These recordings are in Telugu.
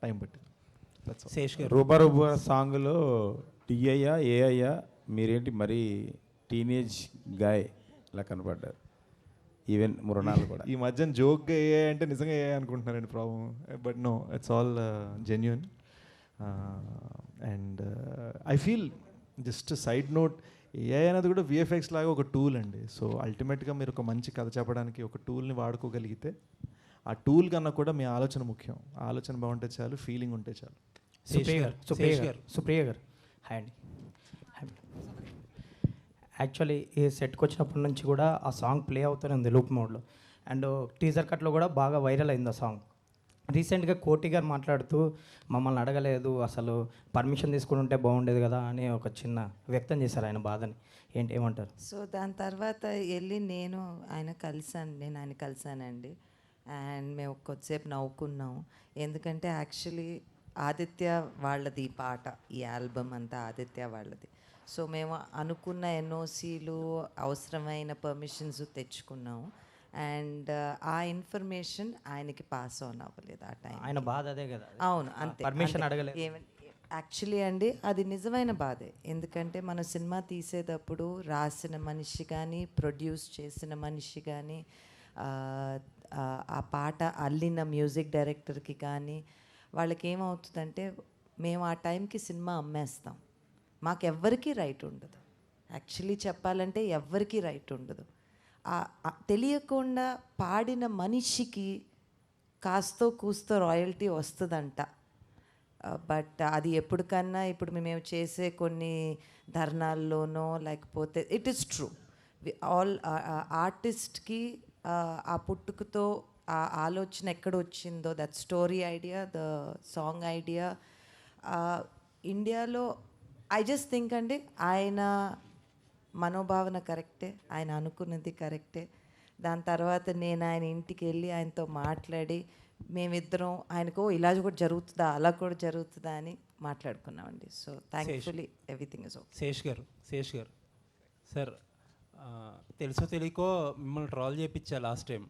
టైం పట్టింది. శేష్ గారు, రూబా రూబా సాంగ్లో టీఐయా ఏఐయా మీరేంటి మరీ టీనేజ్ గాయ్ ఇలా కనపడ్డారు, ఈవెన్ మృణాలు కూడా. ఈ మధ్యన జోక్గా ఏ అంటే నిజంగా ఏ అనుకుంటున్నారండి problem, but no, it's all genuine. And I feel just side note, AI అనేది కూడా విఎఫ్ఎక్స్ లాగా ఒక టూల్ అండి. సో అల్టిమేట్గా మీరు ఒక మంచి కథ చెప్పడానికి ఒక టూల్ని వాడుకోగలిగితే, ఆ టూల్ కన్నా కూడా మీ ఆలోచన ముఖ్యం. ఆలోచన బాగుంటే చాలు, ఫీలింగ్ ఉంటే చాలు. సుప్రియ గారు హాయ్ అండి. యాక్చువల్లీ ఈ సెట్కి వచ్చినప్పటి నుంచి కూడా ఆ సాంగ్ ప్లే అవుతూనే ఉంది లూప్ మోడ్లో, అండ్ టీజర్ కట్లో కూడా బాగా వైరల్ అయింది ఆ సాంగ్. రీసెంట్గా కోటి గారు మాట్లాడుతూ మమ్మల్ని అడగలేదు, అసలు పర్మిషన్ తీసుకుని ఉంటే బాగుండేది కదా అని ఒక చిన్న వ్యక్తం చేశారు ఆయన బాధని. ఏమంటారు? సో దాని తర్వాత వెళ్ళి నేను ఆయన కలిసానండి. అండ్ మేము కొద్దిసేపు నవ్వుకున్నాం. ఎందుకంటే యాక్చువల్లీ ఆదిత్య వాళ్ళది ఈ పాట, ఈ ఆల్బమ్ అంతా ఆదిత్య వాళ్ళది. సో మేము అనుకున్న ఎన్ఓసీలు, అవసరమైన పర్మిషన్స్ తెచ్చుకున్నాము. అండ్ ఆ ఇన్ఫర్మేషన్ ఆయనకి పాస్ ఆన్ అవ్వలేదు ఆ టైం. ఆయన బాధ అదే కదా. అవును, అంతే. పర్మిషన్ అడగలేదు. యాక్చువల్లీ అండి అది నిజమైన బాధే. ఎందుకంటే మన సినిమా తీసేటప్పుడు రాసిన మనిషి కానీ, ప్రొడ్యూస్ చేసిన మనిషి కానీ, ఆ పాట అల్లిన మ్యూజిక్ డైరెక్టర్కి కానీ, వాళ్ళకి ఏమవుతుందంటే మేము ఆ టైంకి సినిమా అమ్మేస్తాం, మాకెవ్వరికీ రైట్ ఉండదు. యాక్చువల్లీ చెప్పాలంటే ఎవ్వరికీ రైట్ ఉండదు. తెలియకుండా పాడిన మనిషికి కాస్తో కూస్తో రాయల్టీ వస్తుందంట. బట్ అది ఎప్పటికన్నా ఇప్పుడు మేము చేసే కొన్ని ధర్నాల్లోనో లేకపోతే ఇట్ ఈస్ ట్రూ, ఆల్ ఆర్టిస్ట్కి ఆ పుట్టుకతో ఆ ఆలోచన ఎక్కడ వచ్చిందో, that story idea, the song idea ఇండియాలో ఐ జస్ట్ థింక్ అండి ఆయన మనోభావన కరెక్టే, ఆయన అనుకున్నది కరెక్టే. దాని తర్వాత నేను ఆయన ఇంటికి వెళ్ళి ఆయనతో మాట్లాడి మేమిద్దరం ఆయనకు ఇలా కూడా జరుగుతుందా, అలా కూడా జరుగుతుందా అని మాట్లాడుకున్నామండి. So thankfully everything is okay. Sesh గారు సార్, తెలుసో తెలియకో మిమ్మల్ని ట్రాల్ చేయించా లాస్ట్ టైం.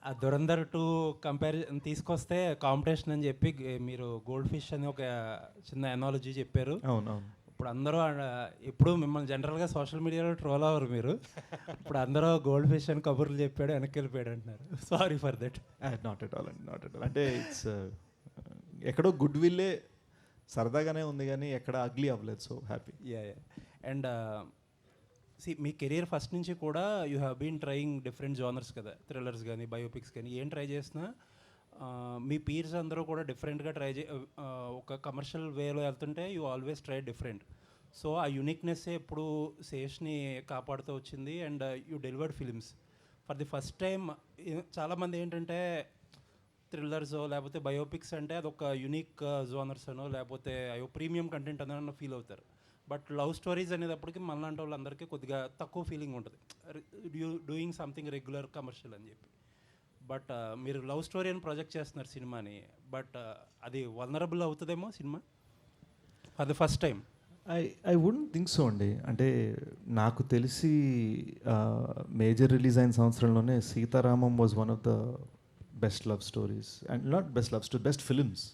ఆ దురంధర్ 2 కంపారిజన్ తీసుకొస్తే కాంపిటీషన్ అని చెప్పి మీరు గోల్డ్ ఫిష్ అని ఒక చిన్న ఎనాలజీ చెప్పారు. అవునవును. ఇప్పుడు అందరూ ఇప్పుడు మిమ్మల్ని జనరల్గా సోషల్ మీడియాలో ట్రోల్ అవ్వరు మీరు, ఇప్పుడు అందరూ గోల్డ్ ఫిష్ అని కబుర్లు చెప్పాడు, వెనక్కి వెళ్ళిపోయాడు అంటున్నారు. Sorry for that. Not at all అండి, నాట్ ఎట్ ఆల్. అంటే ఇట్స్ ఎక్కడో గుడ్ విల్లే, సరదాగానే ఉంది కానీ ఎక్కడ అగ్లీ అవ్వలేదు. So happy. యా. అండ్ మీ కెరీర్ ఫస్ట్ నుంచి కూడా you have been trying different genres కదా, థ్రిల్లర్స్ కానీ బయోపిక్స్ కానీ ఏం ట్రై చేసినా మీ పీర్స్ అందరూ కూడా డిఫరెంట్గా ఒక కమర్షియల్ వేలో వెళ్తుంటే you always try different. So ఆ యూనిక్నెస్సే ఎప్పుడు శేష్ని కాపాడుతూ వచ్చింది. And you delivered films for the first time. చాలామంది ఏంటంటే థ్రిల్లర్సో లేకపోతే బయోపిక్స్ అంటే అదొక యూనిక్ జోనర్స్ అనో లేకపోతే అయ్యో ప్రీమియం కంటెంట్ అనో ఫీల్ అవుతారు. బట్ లవ్ స్టోరీస్ అనేటప్పటికి మనలాంటి వాళ్ళందరికీ కొద్దిగా తక్కువ ఫీలింగ్ ఉంటుంది, డూయింగ్ సంథింగ్ రెగ్యులర్ కమర్షియల్ అని చెప్పి. బట్ మీరు లవ్ స్టోరీ అని ప్రొజెక్ట్ చేస్తున్నారు సినిమాని, బట్ అది వల్నరబుల్ అవుతుందేమో cinema for the first time. I wouldn't think so అండి. అంటే నాకు తెలిసి మేజర్ రిలీజ్ అయిన సంవత్సరంలోనే Sitaramam was one of the best love stories, and not best love story, best films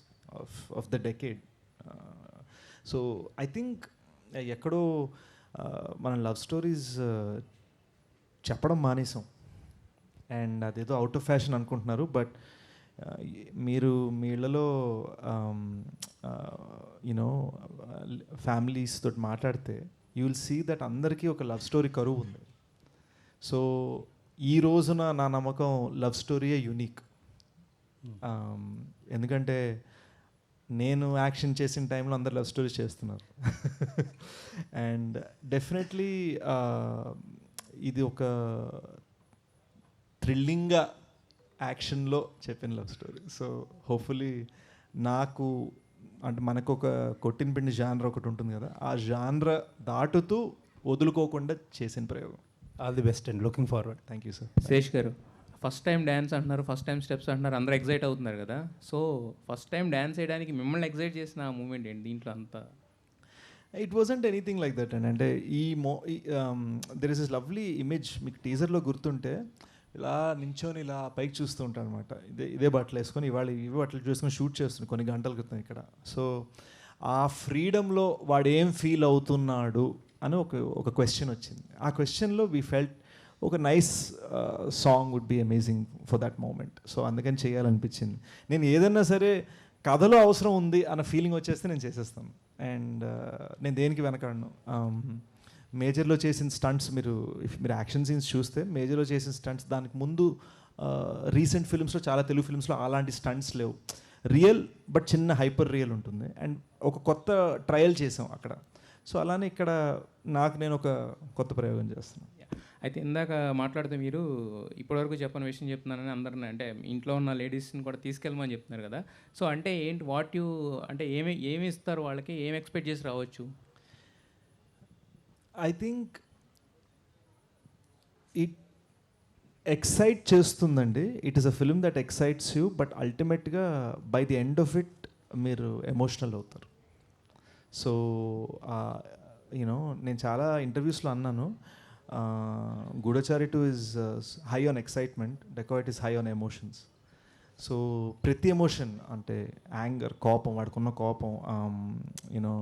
of the decade. So I think ఎక్కడో మనం లవ్ స్టోరీస్ చెప్పడం మానేసాం, అండ్ అదేదో అవుట్ ఆఫ్ ఫ్యాషన్ అనుకుంటున్నారు. బట్ మీరు మీ ఇళ్ళలో యూనో ఫ్యామిలీస్ తోటి మాట్లాడితే యూ విల్ సీ దట్ అందరికీ ఒక లవ్ స్టోరీ కరువు ఉంది. సో ఈ రోజున నా నమ్మకం లవ్ స్టోరీయే యూనిక్. ఎందుకంటే నేను యాక్షన్ చేసిన టైంలో అందరు లవ్ స్టోరీస్ చేస్తున్నారు. అండ్ డెఫినెట్లీ ఇది ఒక థ్రిల్లింగ్గా యాక్షన్లో చెప్పిన లవ్ స్టోరీ. సో హోప్ఫుల్లీ నాకు అంటే మనకు ఒక కొట్టిన పిండి జానర్ ఒకటి ఉంటుంది కదా, ఆ జానర్ దాటుతూ వదులుకోకుండా చేసిన ప్రయోగం. All the best and looking forward. Thank you sir. Sesh గారు, ఫస్ట్ టైం డ్యాన్స్ అంటున్నారు, ఫస్ట్ టైం స్టెప్స్ అంటున్నారు, అందరూ ఎగ్జైట్ అవుతున్నారు కదా. సో ఫస్ట్ టైం డ్యాన్స్ చేయడానికి మిమ్మల్ని ఎగ్జైట్ చేసిన ఆ మూమెంట్ ఏంటి దీంట్లో అంతా? It wasn't anything like that and అంటే there is is lovely image. మీకు టీజర్లో గుర్తుంటే ఇలా నించొని ఇలా పైకి చూస్తూ ఉంటాను అనమాట. ఇదే బట్టలు వేసుకొని ఇవాళ ఇవి బట్టలు చూసుకొని షూట్ చేస్తుంది కొన్ని గంటల క్రితం ఇక్కడ. సో ఆ ఫ్రీడమ్లో వాడు ఏం ఫీల్ అవుతున్నాడు అని ఒక క్వశ్చన్ వచ్చింది. ఆ క్వశ్చన్లో వీ ఫెల్ట్ ఒక nice song would be amazing for that moment. So అందుకని చేయాలనిపించింది. నేను ఏదన్నా సరే కథలో అవసరం ఉంది అన్న ఫీలింగ్ వచ్చేస్తే నేను చేసేస్తాను. అండ్ నేను దేనికి వెనకాడను. మేజర్లో చేసిన స్టంట్స్ మీరు యాక్షన్ సీన్స్ చూస్తే మేజర్లో చేసిన స్టంట్స్ దానికి ముందు రీసెంట్ ఫిల్మ్స్లో చాలా తెలుగు ఫిల్మ్స్లో అలాంటి స్టంట్స్ లేవు. రియల్ బట్ చిన్న హైపర్ రియల్ ఉంటుంది. అండ్ ఒక కొత్త ట్రయల్ చేసాం అక్కడ. సో అలానే ఇక్కడ నేను ఒక కొత్త ప్రయోగం చేస్తున్నాను. అయితే ఇందాక మాట్లాడితే మీరు ఇప్పటివరకు చెప్పని విషయం చెప్తున్నానని అందరిని అంటే ఇంట్లో ఉన్న లేడీస్ని కూడా తీసుకెళ్ళమని చెప్తున్నారు కదా. సో అంటే ఏంటి అంటే ఏమి ఇస్తారు వాళ్ళకి, ఏమి ఎక్స్పెక్ట్ చేసి రావచ్చు? ఐ థింక్ ఇట్ ఎక్సైట్ చేస్తుందండి. It is a film that excites you, but అల్టిమేట్గా by the end of it మీరు ఎమోషనల్ అవుతారు. సో యూనో నేను చాలా ఇంటర్వ్యూస్లో అన్నాను, Goodachari 2 is high on excitement, Dacoit is high on emotions. So ప్రతి ఎమోషన్ అంటే యాంగర్, కోపం, వాడుకున్న కోపం, యూనో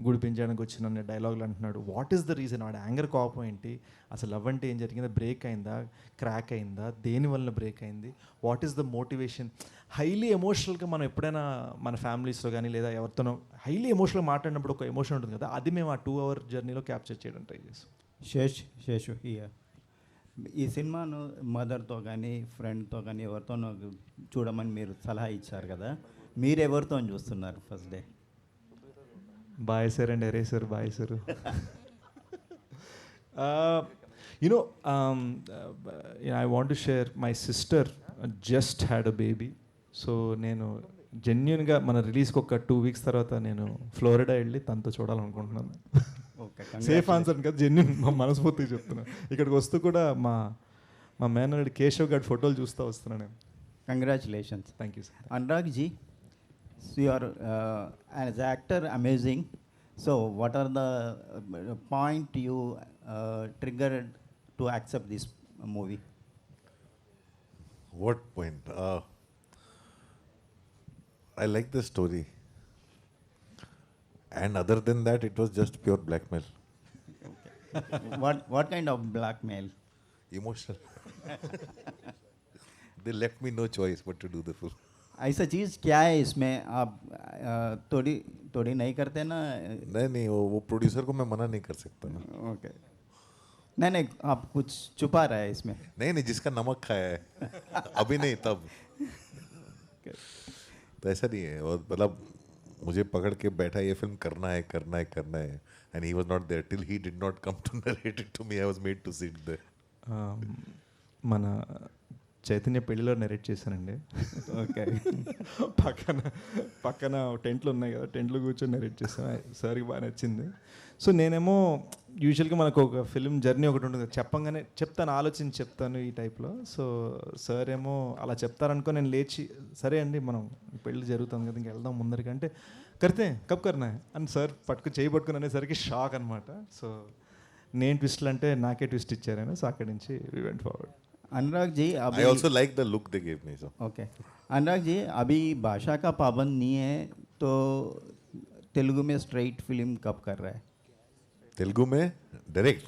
గుడి పెంచడానికి వచ్చిన డైలాగులు అంటున్నాడు. What is the reason? వాడు యాంగర్, కోపం ఏంటి? అసలు లవ్ అంటే ఏం జరిగిందా? బ్రేక్ అయిందా? క్రాక్ అయిందా? దేని వల్ల బ్రేక్ అయింది? What is the motivation? Highly ఎమోషనల్గా మనం ఎప్పుడైనా మన ఫ్యామిలీస్లో కానీ లేదా ఎవరితోనో హైలీ ఎమోషనల్గా మాట్లాడినప్పుడు ఒక ఎమోషన్ ఉంటుంది కదా, అది మేము ఆ 2 hour జర్నీలో క్యాప్చర్ చేయడం ట్రై చేస్తాం. శేషు హియర్. ఈ సినిమాను మదర్తో కానీ ఫ్రెండ్తో కానీ ఎవరితోనో చూడమని మీరు సలహా ఇచ్చారు కదా, మీరు ఎవరితో చూస్తున్నారు ఫస్ట్ డే? బాయ్ సార్ అండ్ ఎరే సార్, బాయ్ sir. You know I want to share, my sister just had a baby. So నేను జెన్యున్గా మన రిలీజ్కి ఒక 2 weeks తర్వాత నేను ఫ్లోరిడా వెళ్ళి తనతో చూడాలనుకుంటున్నాను. సేఫ్ ఆన్సర్ కదా, జెన్యున్, మా మనస్ఫూర్తిగా చెప్తున్నాను. ఇక్కడికి వస్తూ కూడా మా మేనల్లుడు కేశవ్ గారి ఫోటోలు చూస్తూ వస్తున్నాను నేను. Congratulations. Thank you sir. Anurag ji, you are as actor amazing. So what are the point you triggered to accept this movie? What point? I like the story. And other than that, it was just pure blackmail. What kind of blackmail? Emotional. They left me no choice but to do the film. ऐसा चीज़ क्या है इसमें? आप थोड़ी नहीं करते ना? नहीं वो प्रोड्यूसर को मैं मना नहीं कर सकता ना. ओके. नहीं आप कुछ छुपा रहा है इसमें. नहीं जिसका नमक खाया है अभी नहीं तब. तो ऐसा नहीं है. और मतलब मुझे पकड़ के बैठा, ये फिल्म करना है. And he was not there till he did not come to narrate it to me. I was made to sit there. మన చైతన్య పెళ్ళిలో నెరేట్ చేశానండి. ఓకే. పక్కన టెంట్లు ఉన్నాయి కదా, టెంట్లో కూర్చొని నెరేట్ చేశాను. సార్కి బాగా నచ్చింది. సో నేనేమో యూజువల్గా మనకు ఒక ఫిల్మ్ జర్నీ ఒకటి ఉంటుంది, చెప్పంగానే ఆలోచించి చెప్తాను ఈ టైప్లో. సో సార్ ఏమో అలా చెప్తారనుకో నేను లేచి, సరే అండి మనం పెళ్ళి జరుగుతుంది కదా ఇంక వెళ్దాం ముందరికి అంటే, కడితే కప్ కర్నా అని సార్ చేయి పట్టుకుని అనేసరికి షాక్ అనమాట. సో నేను ట్విస్ట్లు అంటే నాకే ట్విస్ట్ ఇచ్చారని. సో అక్కడి నుంచి we went forward. Anurag ji, I also like the look they gave me. So. Okay. Anurag ji, अभी भाषा का पाबंद नहीं है तो तेलुगु में स्ट्रेट फिल्म कब कर रहा है? तेलुगु में डायरेक्ट?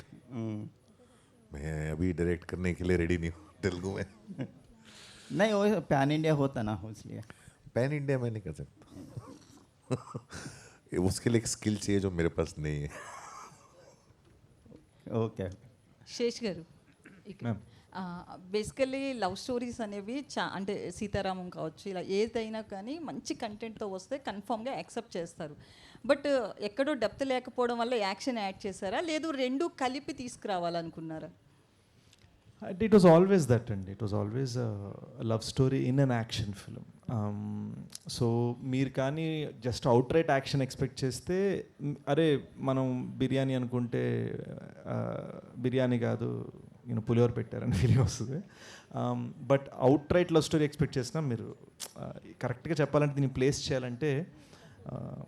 मैं अभी डायरेक्ट करने के लिए रेडी नहीं हूँ तेलुगु में. नहीं, वो पैन इंडिया होता ना, इसलिए. पैन इंडिया में नहीं कर सकता. उसके लिए एक स्किल चाहिए जो मेरे पास नहीं है. ఓకే. శేష్ గారు, మ్యామ్, బేసికల్లీ లవ్ స్టోరీస్ అనేవి అంటే సీతారామం కావచ్చు, ఇలా ఏదైనా కానీ మంచి కంటెంట్తో వస్తే కన్ఫామ్గా యాక్సెప్ట్ చేస్తారు. బట్ ఎక్కడో డెప్త్ లేకపోవడం వల్ల యాక్షన్ యాడ్ చేశారా, లేదు రెండు కలిపి తీసుకురావాలనుకున్నారా? ఇట్ వాజ్ ఆల్వేస్ దట్ అండి. It was always love story in an action film. So మీరు కానీ just out right action expect చేస్తే, అరే మనం బిర్యానీ అనుకుంటే బిర్యానీ కాదు పులిహోర పెట్టారని ఫీలింగ్ వస్తుంది. But out right love story expect చేసినా మీరు కరెక్ట్గా చెప్పాలంటే దీన్ని ప్లేస్ చేయాలంటే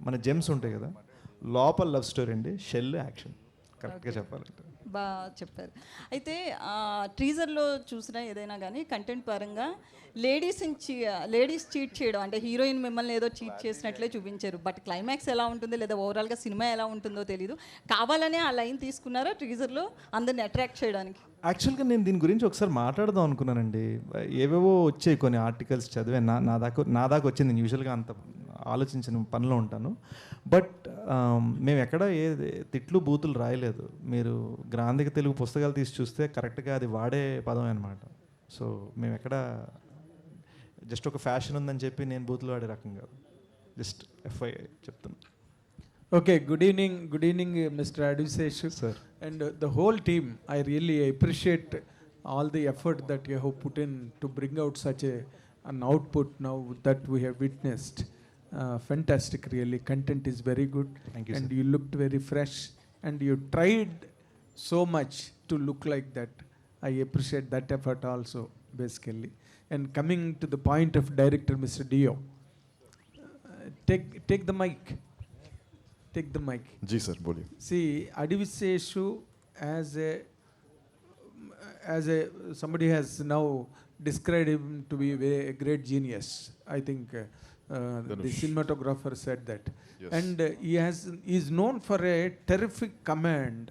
మన జెమ్స్ ఉంటాయి కదా, లోపల లవ్ స్టోరీ అండి, షెల్ యాక్షన్, కరెక్ట్గా చెప్పాలంటే. బాగా చెప్పారు. అయితే టీజర్లో చూసిన ఏదైనా కానీ కంటెంట్ పరంగా లేడీస్ చీట్ చేయడం అంటే హీరోయిన్ మిమ్మల్ని ఏదో చీట్ చేసినట్లే చూపించారు. బట్ క్లైమాక్స్ ఎలా ఉంటుందో లేదా ఓవరాల్గా సినిమా ఎలా ఉంటుందో తెలీదు. కావాలనే ఆ లైన్ తీసుకున్నారా టీజర్లో అందరిని అట్రాక్ట్ చేయడానికి? యాక్చువల్గా నేను దీని గురించి ఒకసారి మాట్లాడదాం అనుకున్నానండి. ఏవేవో వచ్చాయి కొన్ని ఆర్టికల్స్ చదివాను, నా దాకా వచ్చింది. నేను యూజువల్గా అంత ఆలోచించిన పనిలో ఉంటాను. బట్ మేము ఎక్కడ ఏ తిట్లు బూతులు రాయలేదు. మీరు గ్రాంధిక తెలుగు పుస్తకాలు తీసి చూస్తే కరెక్ట్గా అది వాడే పదమే అనమాట. సో మేము ఎక్కడ జస్ట్ ఒక ఫ్యాషన్ ఉందని చెప్పి నేను బూతులు వాడే రకం కాదు. జస్ట్ ఎఫ్ఐఐ చెప్తాను. Okay, good evening, Mr. Adviseshu. Sir. And the whole team, I really appreciate all the effort that you have put in to bring out such an output now that we have witnessed. Fantastic, really. Content is very good. Thank you, and sir. you looked very fresh. And you tried so much to look like that. I appreciate that effort also, basically. And coming to the point of director, Mr. Dio, take the mic. Take the mic. जी सर बोलिए. See, Adviseshu as a somebody has now described him to be a great genius. I think the cinematographer said that. Yes. And he is known for a terrific command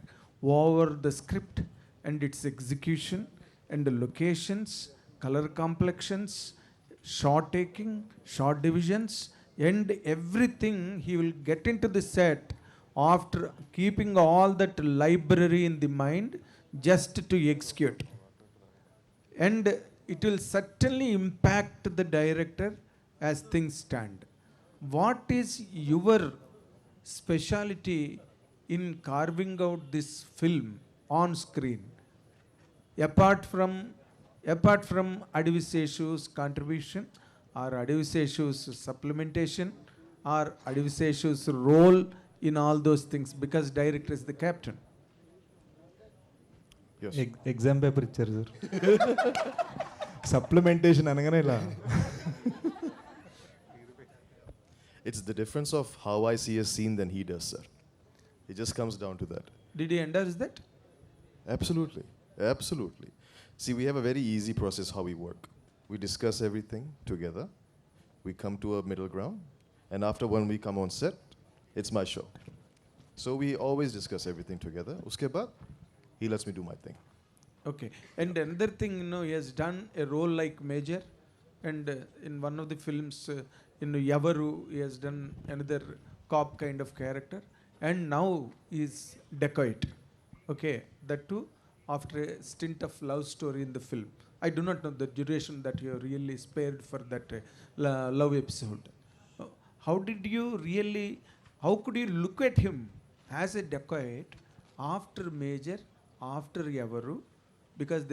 over the script and its execution and the locations, color complexions, shot taking, shot divisions, and everything. He will get into the set after keeping all that library in the mind just to execute. And it will certainly impact the director as things stand. What is your speciality in carving out this film on screen? Apart from Adviseshu's contribution, or Adviseshu's supplementation, or Adviseshu's role in all those things, because director is the captain. Yes. Exam paper ఇచ్చారు సార్. సప్లిమెంటేషన్ అనగానే ఇలా. It's the difference of how I see a scene than he does, sir. It just comes down to that. Did he endorse that? Absolutely. Absolutely. See, we have a very easy process how we work. We discuss everything together. We come to a middle ground. And after when we come on set, it's my show. So we always discuss everything together. Uske baad, he lets me do my thing. Okay. And another thing, he has done a role like Major. And in one of the films, in Yavaru, he has done another cop kind of character. And now he is dacoit. Okay. That too, after a stint of love story in the film. I do not know the duration that you really spared for that love episode. How could you look at him as a dacoit after Major, after Yavaru? Because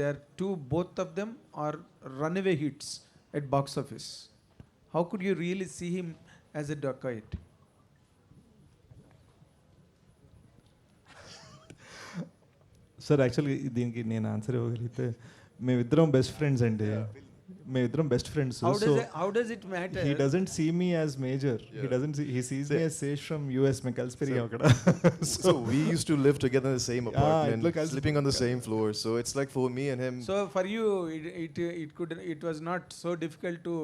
both of them are runaway hits at box office. How could you really see him as a dacoit? Sir యాక్చువల్గా దీనికి నేను ఆన్సర్ ఇవ్వగలిగితే, మేమిద్దరం బెస్ట్ ఫ్రెండ్స్ అండి. మేమిద్దరం best friends. How does it matter? He doesn't see me as Major. He sees me as Sesh from US. మేము కలిసి పెరిగాం అక్కడ. So we used to live together in the same apartment, look, sleeping on the same floor. So it's like for me and him. So for you, it was not so difficult to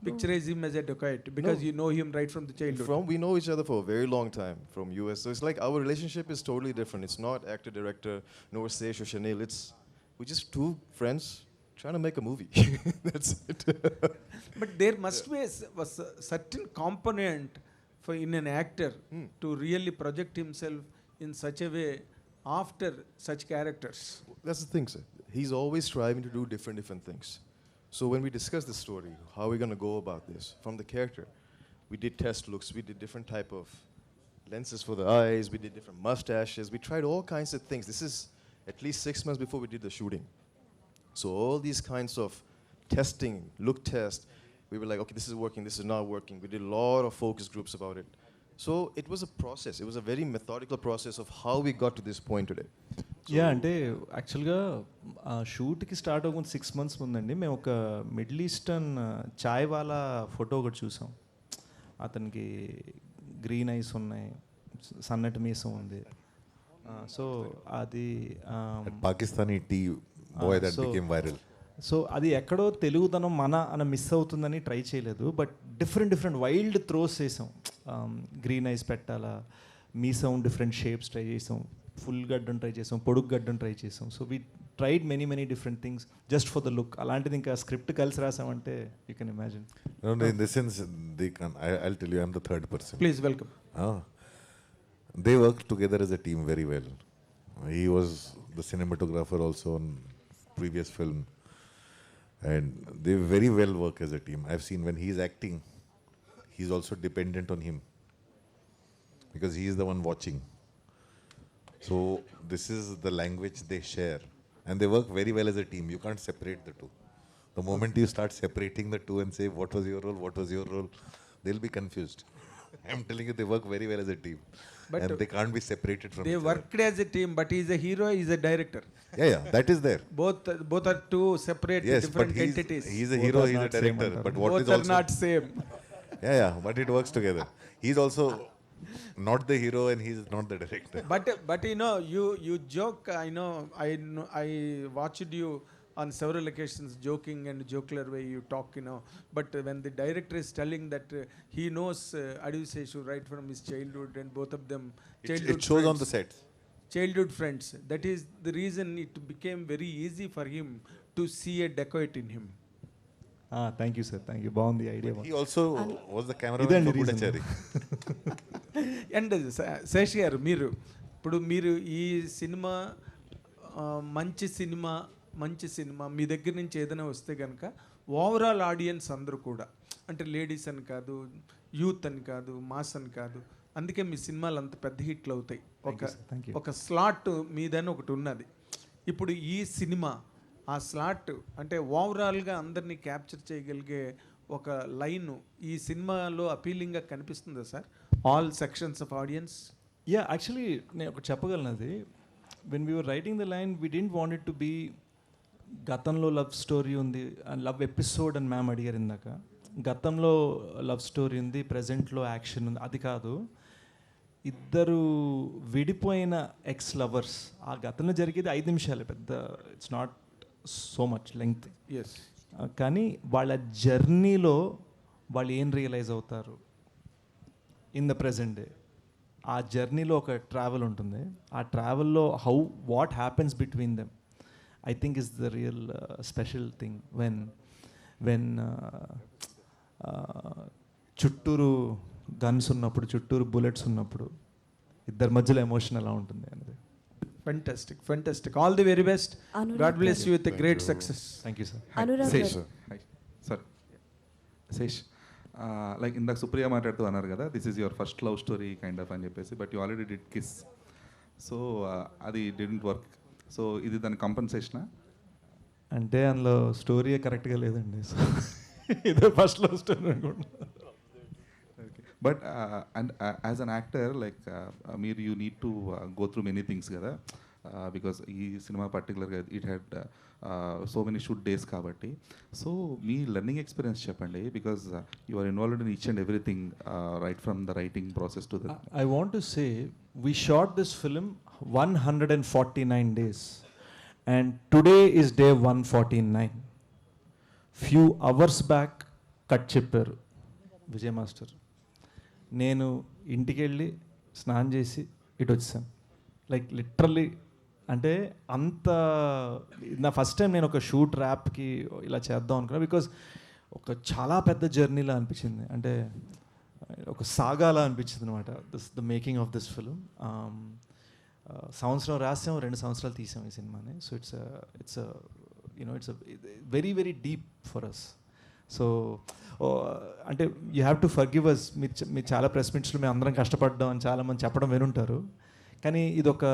picturize him as a dacoit because you know him right from the childhood. We know each other for a very long time from US. So it's like our relationship is totally different. It's not actor director nor Sesh or Chanel. We're just two friends trying to make a movie. That's it. But there must be a certain component in an actor to really project himself in such a way after such characters. That's the thing, sir. He's always striving to do different things. So when we discuss the story, how are we going to go about this? From the character, we did test looks, we did different type of lenses for the eyes, we did different mustaches, we tried all kinds of things. This is at least 6 months before we did the shooting. So all these kinds of testing, look test, we were like, okay, this is working, this is not working. We did a lot of focus groups about it. So it was a process. It was a very methodical process of how we got to this point today. Yeah, అంటే యాక్చువల్గా షూట్కి స్టార్ట్ అవ్వకుండా 6 months ముందండి మేము ఒక మిడిల్ ఈస్టర్న్ చాయ్ వాలా ఫోటో ఒకటి చూసాం. అతనికి గ్రీన్ ఐస్ ఉన్నాయి, సన్నటి మీసం ఉంది. సో అది Pakistani tea boy that so- became viral. So అది ఎక్కడో తెలుగుతనం మన మిస్ అవుతుందని ట్రై చేయలేదు, బట్ డిఫరెంట్ వైల్డ్ త్రోస్ చేసాం. గ్రీన్ ఐస్ పెట్టాలా, మీసం డిఫరెంట్ షేప్స్ ట్రై చేసాం, ఫుల్ గడ్డం ట్రై చేసాం, పొడుగు గడ్డం ట్రై చేసాం. So we tried many different things just for the look. అలాంటిది ఇంకా స్క్రిప్ట్ కలిసి రాసామంటే you can imagine. No, in this sense, they can. I'll tell you, I'm the third person. Please welcome. They worked together as a team very well. He was the cinematographer also on previous film, and they very well work as a team. I've seen when he's acting, he's also dependent on him because he is the one watching. So this is the language they share, and they work very well as a team. You can't separate the two. The moment you start separating the two and say, what was your role, they'll be confused. I'm telling you, they work very well as a team. But And they can't be separated from They each worked as a team, but he's a hero, he's a director. other. Yeah, that is there. Both are two separate Yes, but different entities. he's a Both hero, are he's a not same director. antar. But what Both is are also... not same. Yeah, but it works together. He's also not the hero and he's not the director. But you know, you joke. I watched you on several occasions joking and jocular way you talk, you know. But when the director is telling that he knows Adivaseshu right from his childhood, and both of them childhood It shows friends, on the set. childhood friends. That is the reason it became very easy for him to see a dacoit in him. Thank you sir, thank you. బాగుంది idea. He also was the cameraman ఇదండి for reason. Gudachari. And Sesh గారు, మీరు ఈ సినిమా మంచి సినిమా మీ దగ్గర నుంచి ఏదైనా వస్తే కనుక ఓవరాల్ ఆడియన్స్ అందరూ కూడా, అంటే లేడీస్ అని కాదు, యూత్ అని కాదు, మాస్ అని కాదు, అందుకే మీ సినిమాలు అంత పెద్ద హిట్లు అవుతాయి. Thank you. ఒక స్లాట్ మీదని ఒకటి ఉన్నది. ఇప్పుడు ఈ సినిమా ఆ స్లాట్ అంటే ఓవరాల్గా అందరినీ క్యాప్చర్ చేయగలిగే ఒక లైన్ ఈ సినిమాలో అపీలింగ్గా కనిపిస్తుందా sir, all sections of audience? Yeah, actually నేను ఒకటి చెప్పగలను. అది when we were writing the line we didn't want it to be గతంలో లవ్ స్టోరీ ఉంది అండ్ లవ్ ఎపిసోడ్ అని మ్యామ్ అడిగారు ఇందాక. గతంలో లవ్ స్టోరీ ఉంది, ప్రజెంట్లో యాక్షన్ ఉంది, అది కాదు. ఇద్దరు విడిపోయిన ఎక్స్ లవర్స్, ఆ గతంలో జరిగేది 5 నిమిషాలే, పెద్ద it's not so much length. Yes. కానీ వాళ్ళ జర్నీలో వాళ్ళు ఏం రియలైజ్ అవుతారు ఇన్ ద ప్రజెంట్ డే, ఆ జర్నీలో ఒక ట్రావెల్ ఉంటుంది. ఆ ట్రావెల్లో what happens between them I think is the real special thing. When చుట్టూరు గన్స్ ఉన్నప్పుడు, చుట్టూరు బుల్లెట్స్ ఉన్నప్పుడు ఇద్దరి మధ్యలో ఎమోషన్ ఎలా ఉంటుంది అనేది. Fantastic. All the very best. God bless you with a great success. Thank you sir. Anurag Sesh గారు. సార్ శేష్ లైక్ ఇందాక సుప్రియ మాట్లాడుతూ అన్నారు కదా, this is your first love story kind of అని చెప్పేసి, but you already did kiss. So అది డిడెంట్ వర్క్. సో ఇది దాని కంపెన్సేషనా? అంటే అందులో స్టోరీ కరెక్ట్గా లేదండి. సో ఇదే ఫస్ట్ లవ్ స్టోరీ అనుకుంటున్నా. But and as an actor like మీరు you need to go through many things కదా, బికాస్ ఈ సినిమా పర్టికులర్గా it had so many shoot days కాబట్టి. సో మీ లెర్నింగ్ ఎక్స్పీరియన్స్ చెప్పండి, because you are involved in each and everything right from the writing process to the... I want to say we shot this film 149 days and today is day 149. Few hours back cut చెప్పారు విజయ్ మాస్టర్. నేను ఇంటికి వెళ్ళి స్నానం చేసి ఇటు వచ్చాను. లైక్ లిటరల్లీ అంటే అంత నా ఫస్ట్ టైం నేను ఒక షూట్ ర్యాప్కి ఇలా చేద్దాం అనుకున్నా. బికాజ్ ఒక చాలా పెద్ద జర్నీలా అనిపించింది, అంటే ఒక సాగాలా అనిపించింది అనమాట. The making of this film. సంవత్సరం రాసాం, 2 సంవత్సరాలు తీసాం ఈ సినిమాని. So it's very deep for us. So అంటే you have to forgive us. మీరు చాలా ప్రెస్ మీట్స్లో మేము అందరం కష్టపడ్డాం అని చాలామంది చెప్పడం వినుంటారు. కానీ ఇది ఒక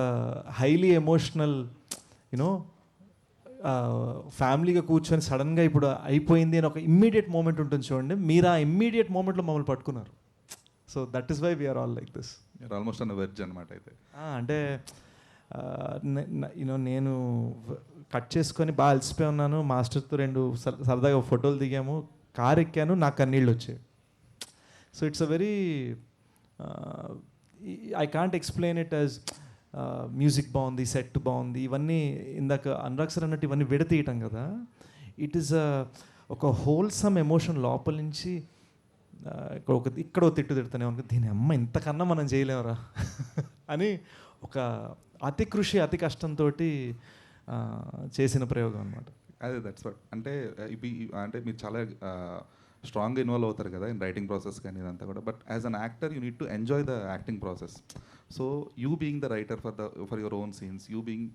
హైలీ ఎమోషనల్ యూనో ఫ్యామిలీగా కూర్చొని సడన్గా ఇప్పుడు అయిపోయింది అని ఒక ఇమ్మీడియట్ మూమెంట్ ఉంటుంది చూడండి. మీరు ఆ ఇమ్మీడియట్ మూమెంట్లో మమ్మల్ని పట్టుకున్నారు. So that is why we're all like this. Almost అన్న వెజ్ అనమాట. అయితే అంటే నేను కట్ చేసుకొని బాగా అలసిపోయి ఉన్నాను. మాస్టర్తో 2 సరదాగా ఫోటోలు దిగాము, కార్ ఎక్కాను, నాకు కన్నీళ్ళు వచ్చాయి. So it's a very I can't explain it as music బాగుంది, సెట్ బాగుంది, ఇవన్నీ ఇందాక అనురాగ్ సార్ అన్నట్టు ఇవన్నీ విడతీయటం కదా. ఇట్ ఈస్ ఒక హోల్సమ్ ఎమోషన్ లోపల నుంచి ఇక్కడ తిట్టు తిడుతూనే ఉంది, దీని అమ్మ ఇంతకన్నా మనం చేయలేమరా అని ఒక అతి కృషి అతి కష్టంతో చేసిన ప్రయోగం అనమాట. అదే దట్స్ వాట్ అంటే అంటే మీరు చాలా స్ట్రాంగ్గా ఇన్వాల్వ్ అవుతారు కదా ఇన్ రైటింగ్ ప్రాసెస్ కానీ ఇదంతా కూడా. But as an actor you need to enjoy the acting process. So you being the writer for your own scenes, you being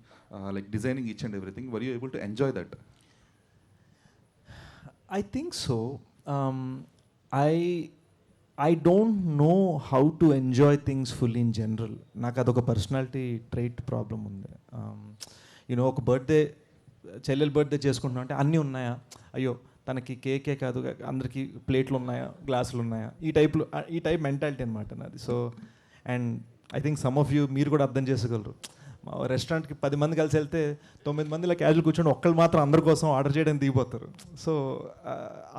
like designing each and everything, were you able to enjoy that? I think so. I don't know how to enjoy things fully in general. నాకు అదొక పర్సనాలిటీ ట్రైట్ ప్రాబ్లం ఉంది. యూనో ఒక బర్త్డే, చెల్లెలు బర్త్డే చేసుకుంటున్నా అంటే అన్నీ ఉన్నాయా, అయ్యో తనకి కేకే కాదు అందరికీ ప్లేట్లు ఉన్నాయా, గ్లాసులు ఉన్నాయా, ఈ టైప్ మెంటాలిటీ అనమాట నాది. So and I think some of you మీరు కూడా అర్థం చేసుకోగలరు. మా రెస్టారెంట్కి 10 మంది కలిసి వెళ్తే 9 మందిలో క్యాజువల్ కూర్చొని ఒక్కళ్ళు మాత్రం అందరి కోసం ఆర్డర్ చేయడానికి దిగిపోతారు. సో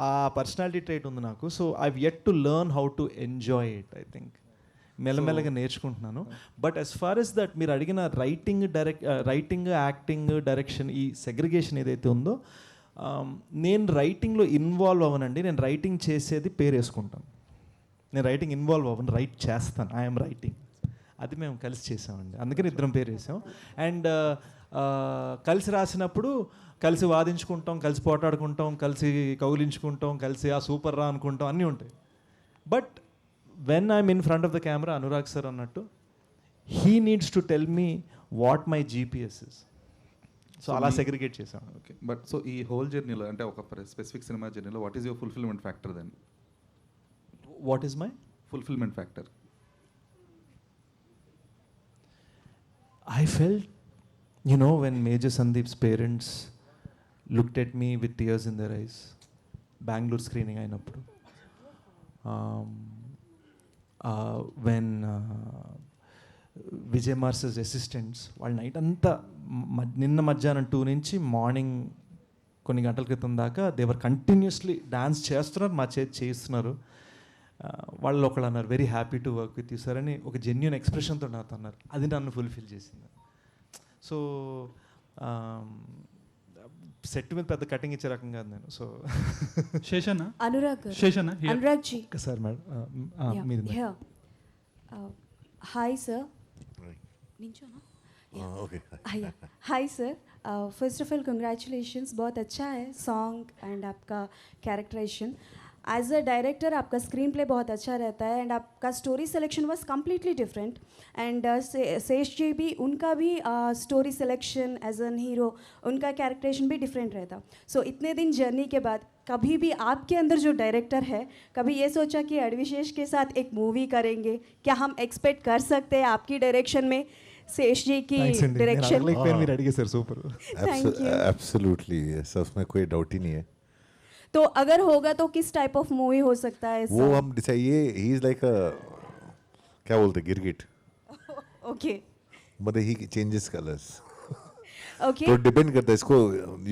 ఆ పర్సనాలిటీ ట్రైట్ ఉంది నాకు. So I've yet to learn how to enjoy it. I think మెల్లమెల్లగా నేర్చుకుంటున్నాను. But as far as that మీరు అడిగిన రైటింగ్ యాక్టింగ్ డైరెక్షన్ ఈ సెగ్రిగేషన్ ఏదైతే ఉందో, నేను రైటింగ్లో ఇన్వాల్వ్ అవ్వనండి. నేను రైటింగ్ చేసేది పేరు వేసుకుంటాను. నేను రైటింగ్ ఇన్వాల్వ్ అవ్వను, రైట్ చేస్తాను. I'm writing. అది మేము కలిసి చేసామండి, అందుకని ఇద్దరం పేరు వేసాం. అండ్ కలిసి రాసినప్పుడు కలిసి వాదించుకుంటాం, కలిసి పోటాడుకుంటాం, కలిసి కౌలించుకుంటాం, కలిసి ఆ సూపర్ రా అనుకుంటాం, అన్నీ ఉంటాయి. But when I'm in front of the camera, Anurag sir అన్నట్టు he needs to tell me what my GPS is. So అలా సెగ్రిగేట్ చేసాం. ఓకే. బట్ సో ఈ హోల్ జర్నీలో అంటే ఒక స్పెసిఫిక్ సినిమా జర్నీలో what is your fulfilment factor then? What is my fulfilment factor? I felt, you know, when Major Sandeep's parents looked at me with tears in their eyes, Bangalore screening అయినప్పుడు, when Vijay Mars's assistants వాళ్ళ నైట్ అంతా నిన్న మధ్యాహ్నం 2 నుంచి మార్నింగ్ కొన్ని గంటల క్రితం దాకా దేవర్ కంటిన్యూస్లీ డాన్స్ చేస్తున్నారు, మా చేస్తున్నారు. వాళ్ళు ఒకళ్ళు అన్నారు, very happy to work with you sir అని ఒక జెన్యున్ ఎక్స్ప్రెషన్తో నాతో అన్నారు. అది నన్ను ఫుల్ఫిల్ చేసింది. సో సెట్ మీద పెద్ద కటింగ్ ఇచ్చే రకం కాదు నేను. సో శేషన్న, అనురాగ్ జీ సార్ మేడం మీరు. Hi sir. Hi sir, first of all congratulations, बहुत अच्छा है सॉन्ग एंड आपका कैरेक्टराइजेशन. एज अ डायरेक्टर आपका स्क्रीन प्ले बहुत अच्छा रहता है एंड आपका story selection was completely different. And Sesh ji भी, उनका भी story selection as an hero, उनका कैरेक्टराइजेशन भी डिफरेंट रहता. सो इतने दिन जर्नी के बाद कभी भी आपके अंदर जो डायरेक्टर है, कभी ये सोचा कि अडविशेष के साथ एक मूवी करेंगे? क्या हम एक्सपेक्ट कर सकते हैं आपकी डायरेक्शन में शेष जी की डायरेक्शन? एब्सोल्युटली, उसमें कोई डाउट ही नहीं है. तो अगर होगा तो किस टाइप ऑफ मूवी हो सकता है? वो हम डिसाइड, ये ही इज लाइक अ क्या बोलते हैं, गिरगिट. ओके. मतलब ही चेंजेस कलर्स. ओके. तो डिपेंड करता है इसको,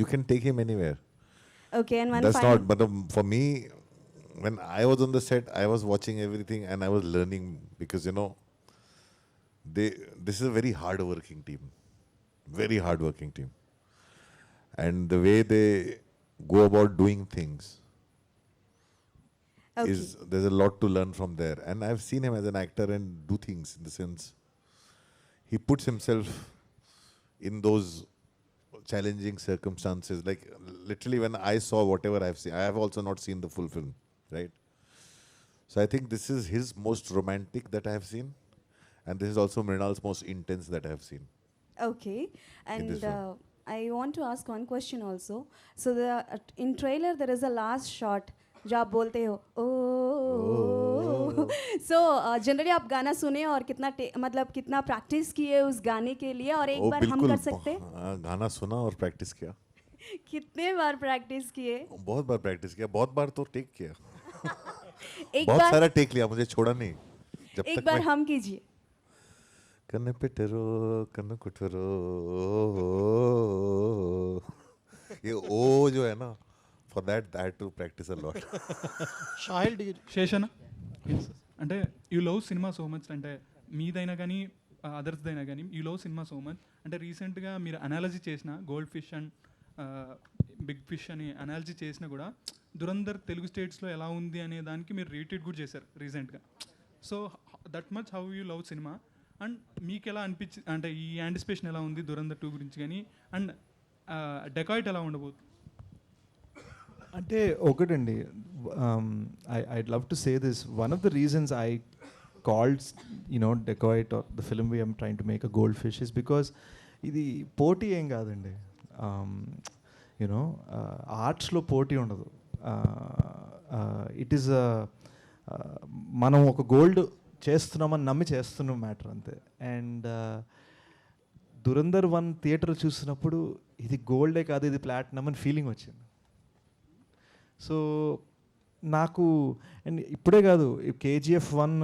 you can take him anywhere. Okay. And one That's not, but for me, when I was on the set, I was watching everything and I was learning, because you know, this is a very hard working team, and the way they go about doing things, Okay. there's a lot to learn from there. And I've seen him as an actor and do things, in the sense he puts himself in those challenging circumstances. Like literally, when I saw whatever I've seen, I have also not seen the full film, right? So I think this is his most romantic that I have seen, and this is also Mrinal's most intense that I have seen. Okay. And this film. I want to ask one question also. So in trailer there is a last shot जो आप बोलते हो ओ. सो जनरली आप गाना सुने और मतलब कितना प्रैक्टिस किए उस गाने के लिए, और एक बार हम कर सकते हैं? गाना सुना और प्रैक्टिस किया. कितने बार प्रैक्टिस किए? बहुत बार प्रैक्टिस किया, बहुत बार तो टेक किया. एक बहुत बार सारा टेक लिया, मुझे छोड़ा नहीं. जब एक तक बार मैं हम कीजिए. कन्न पिटरो कन्न कुटरो, ये ओ जो है ना, for that I had to practice a lot. శేషన్న, అంటే you love cinema so much, అంటే మీదైనా కానీ అదర్స్ అయినా కానీ you love cinema so much. అంటే రీసెంట్గా మీరు అనాలజీ చేసిన gold fish and big fish అని అనాలజీ చేసినా కూడా దురంధర్ తెలుగు స్టేట్స్లో ఎలా ఉంది అనే దానికి మీరు రీట్వీట్ కూడా చేశారు రీసెంట్గా. So that much how you love cinema and మీకు ఎలా అనిపించింది, అంటే ఈ యాంటిసిపేషన్ ఎలా ఉంది దురంధర్ 2 గురించి కానీ, అండ్ డెకాయిట్ ఎలా ఉండబోతుంది? అంటే ఒకటండి, I'd love to say this, one of the reasons I called Dacoit or the film we're trying to make a goldfish is because ఇది పోటీ ఏం కాదండి. ఆర్ట్స్లో పోటీ ఉండదు. ఇట్ ఈస్ మనం ఒక గోల్డ్ చేస్తున్నామని నమ్మి చేస్తున్న మ్యాటర్ అంతే. అండ్ దురంధర్ 1 థియేటర్ చూసినప్పుడు ఇది గోల్డే కాదు ఇది ప్లాటినం అని ఫీలింగ్ వచ్చింది. సో నాకు, అండ్ ఇప్పుడే కాదు, KGF 1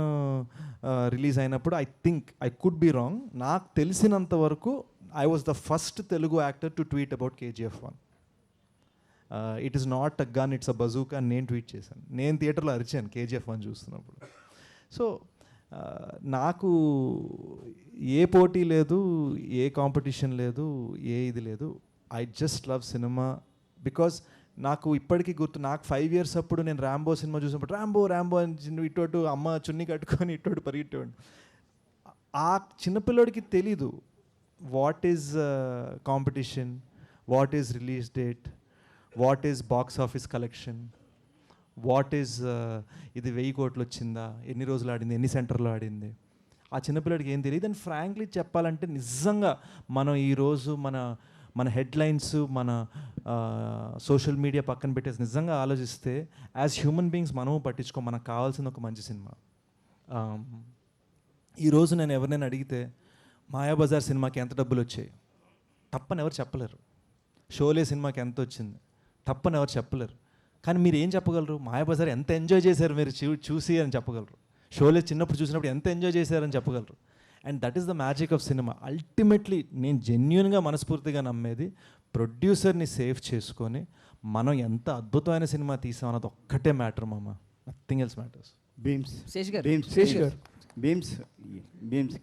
రిలీజ్ అయినప్పుడు I think I could be wrong, నాకు తెలిసినంత వరకు I was the first Telugu actor to tweet about KGF 1. It is not a gun, it's a bazooka అని నేను ట్వీట్ చేశాను. నేను థియేటర్లో అరిచాను KGF 1 చూస్తున్నప్పుడు. సో నాకు ఏ పోటీ లేదు, ఏ కాంపిటీషన్ లేదు, ఏ ఇది లేదు. I just love cinema because నాకు ఇప్పటికీ గుర్తు, నాకు 5 years అప్పుడు నేను ర్యాంబో సినిమా చూసినప్పుడు ర్యాంబో అని ఇటు అమ్మ చున్ని కట్టుకొని ఇటు పరిగెట్టేవాడు. ఆ చిన్నపిల్లడికి తెలీదు what is competition, what is release date, what is box office collection, what is ఇది 1000 కోట్లు వచ్చిందా, ఎన్ని రోజులు ఆడింది, ఎన్ని సెంటర్లో ఆడింది. ఆ చిన్నపిల్లడికి ఏం తెలియదు. అండ్ ఫ్రాంక్లీ చెప్పాలంటే నిజంగా మనం ఈరోజు మన హెడ్లైన్స్, మన సోషల్ మీడియా పక్కన పెట్టేసి నిజంగా ఆలోచిస్తే యాజ్ హ్యూమన్ బీయింగ్స్ మనము పట్టించుకో, మనకు కావాల్సిన ఒక మంచి సినిమా. ఈరోజు నేను ఎవరినైనా అడిగితే మాయాబజార్ సినిమాకి ఎంత డబ్బులు వచ్చాయి తప్పని ఎవరు చెప్పలేరు. షోలే సినిమాకి ఎంత వచ్చింది తప్పని ఎవరు చెప్పలేరు. కానీ మీరు ఏం చెప్పగలరు? మాయాబజార్ ఎంత ఎంజాయ్ చేశారు మీరు చూసి అని చెప్పగలరు. షోలే చిన్నప్పుడు చూసినప్పుడు ఎంత ఎంజాయ్ చేశారని చెప్పగలరు. And that is the magic of cinema. Ultimately నేను జెన్యున్గా మనస్ఫూర్తిగా నమ్మేది ప్రొడ్యూసర్ని సేవ్ చేసుకొని మనం ఎంత అద్భుతమైన సినిమా తీసాం అన్నది ఒక్కటే మ్యాటర్ మామ, nothing else matters. Bheems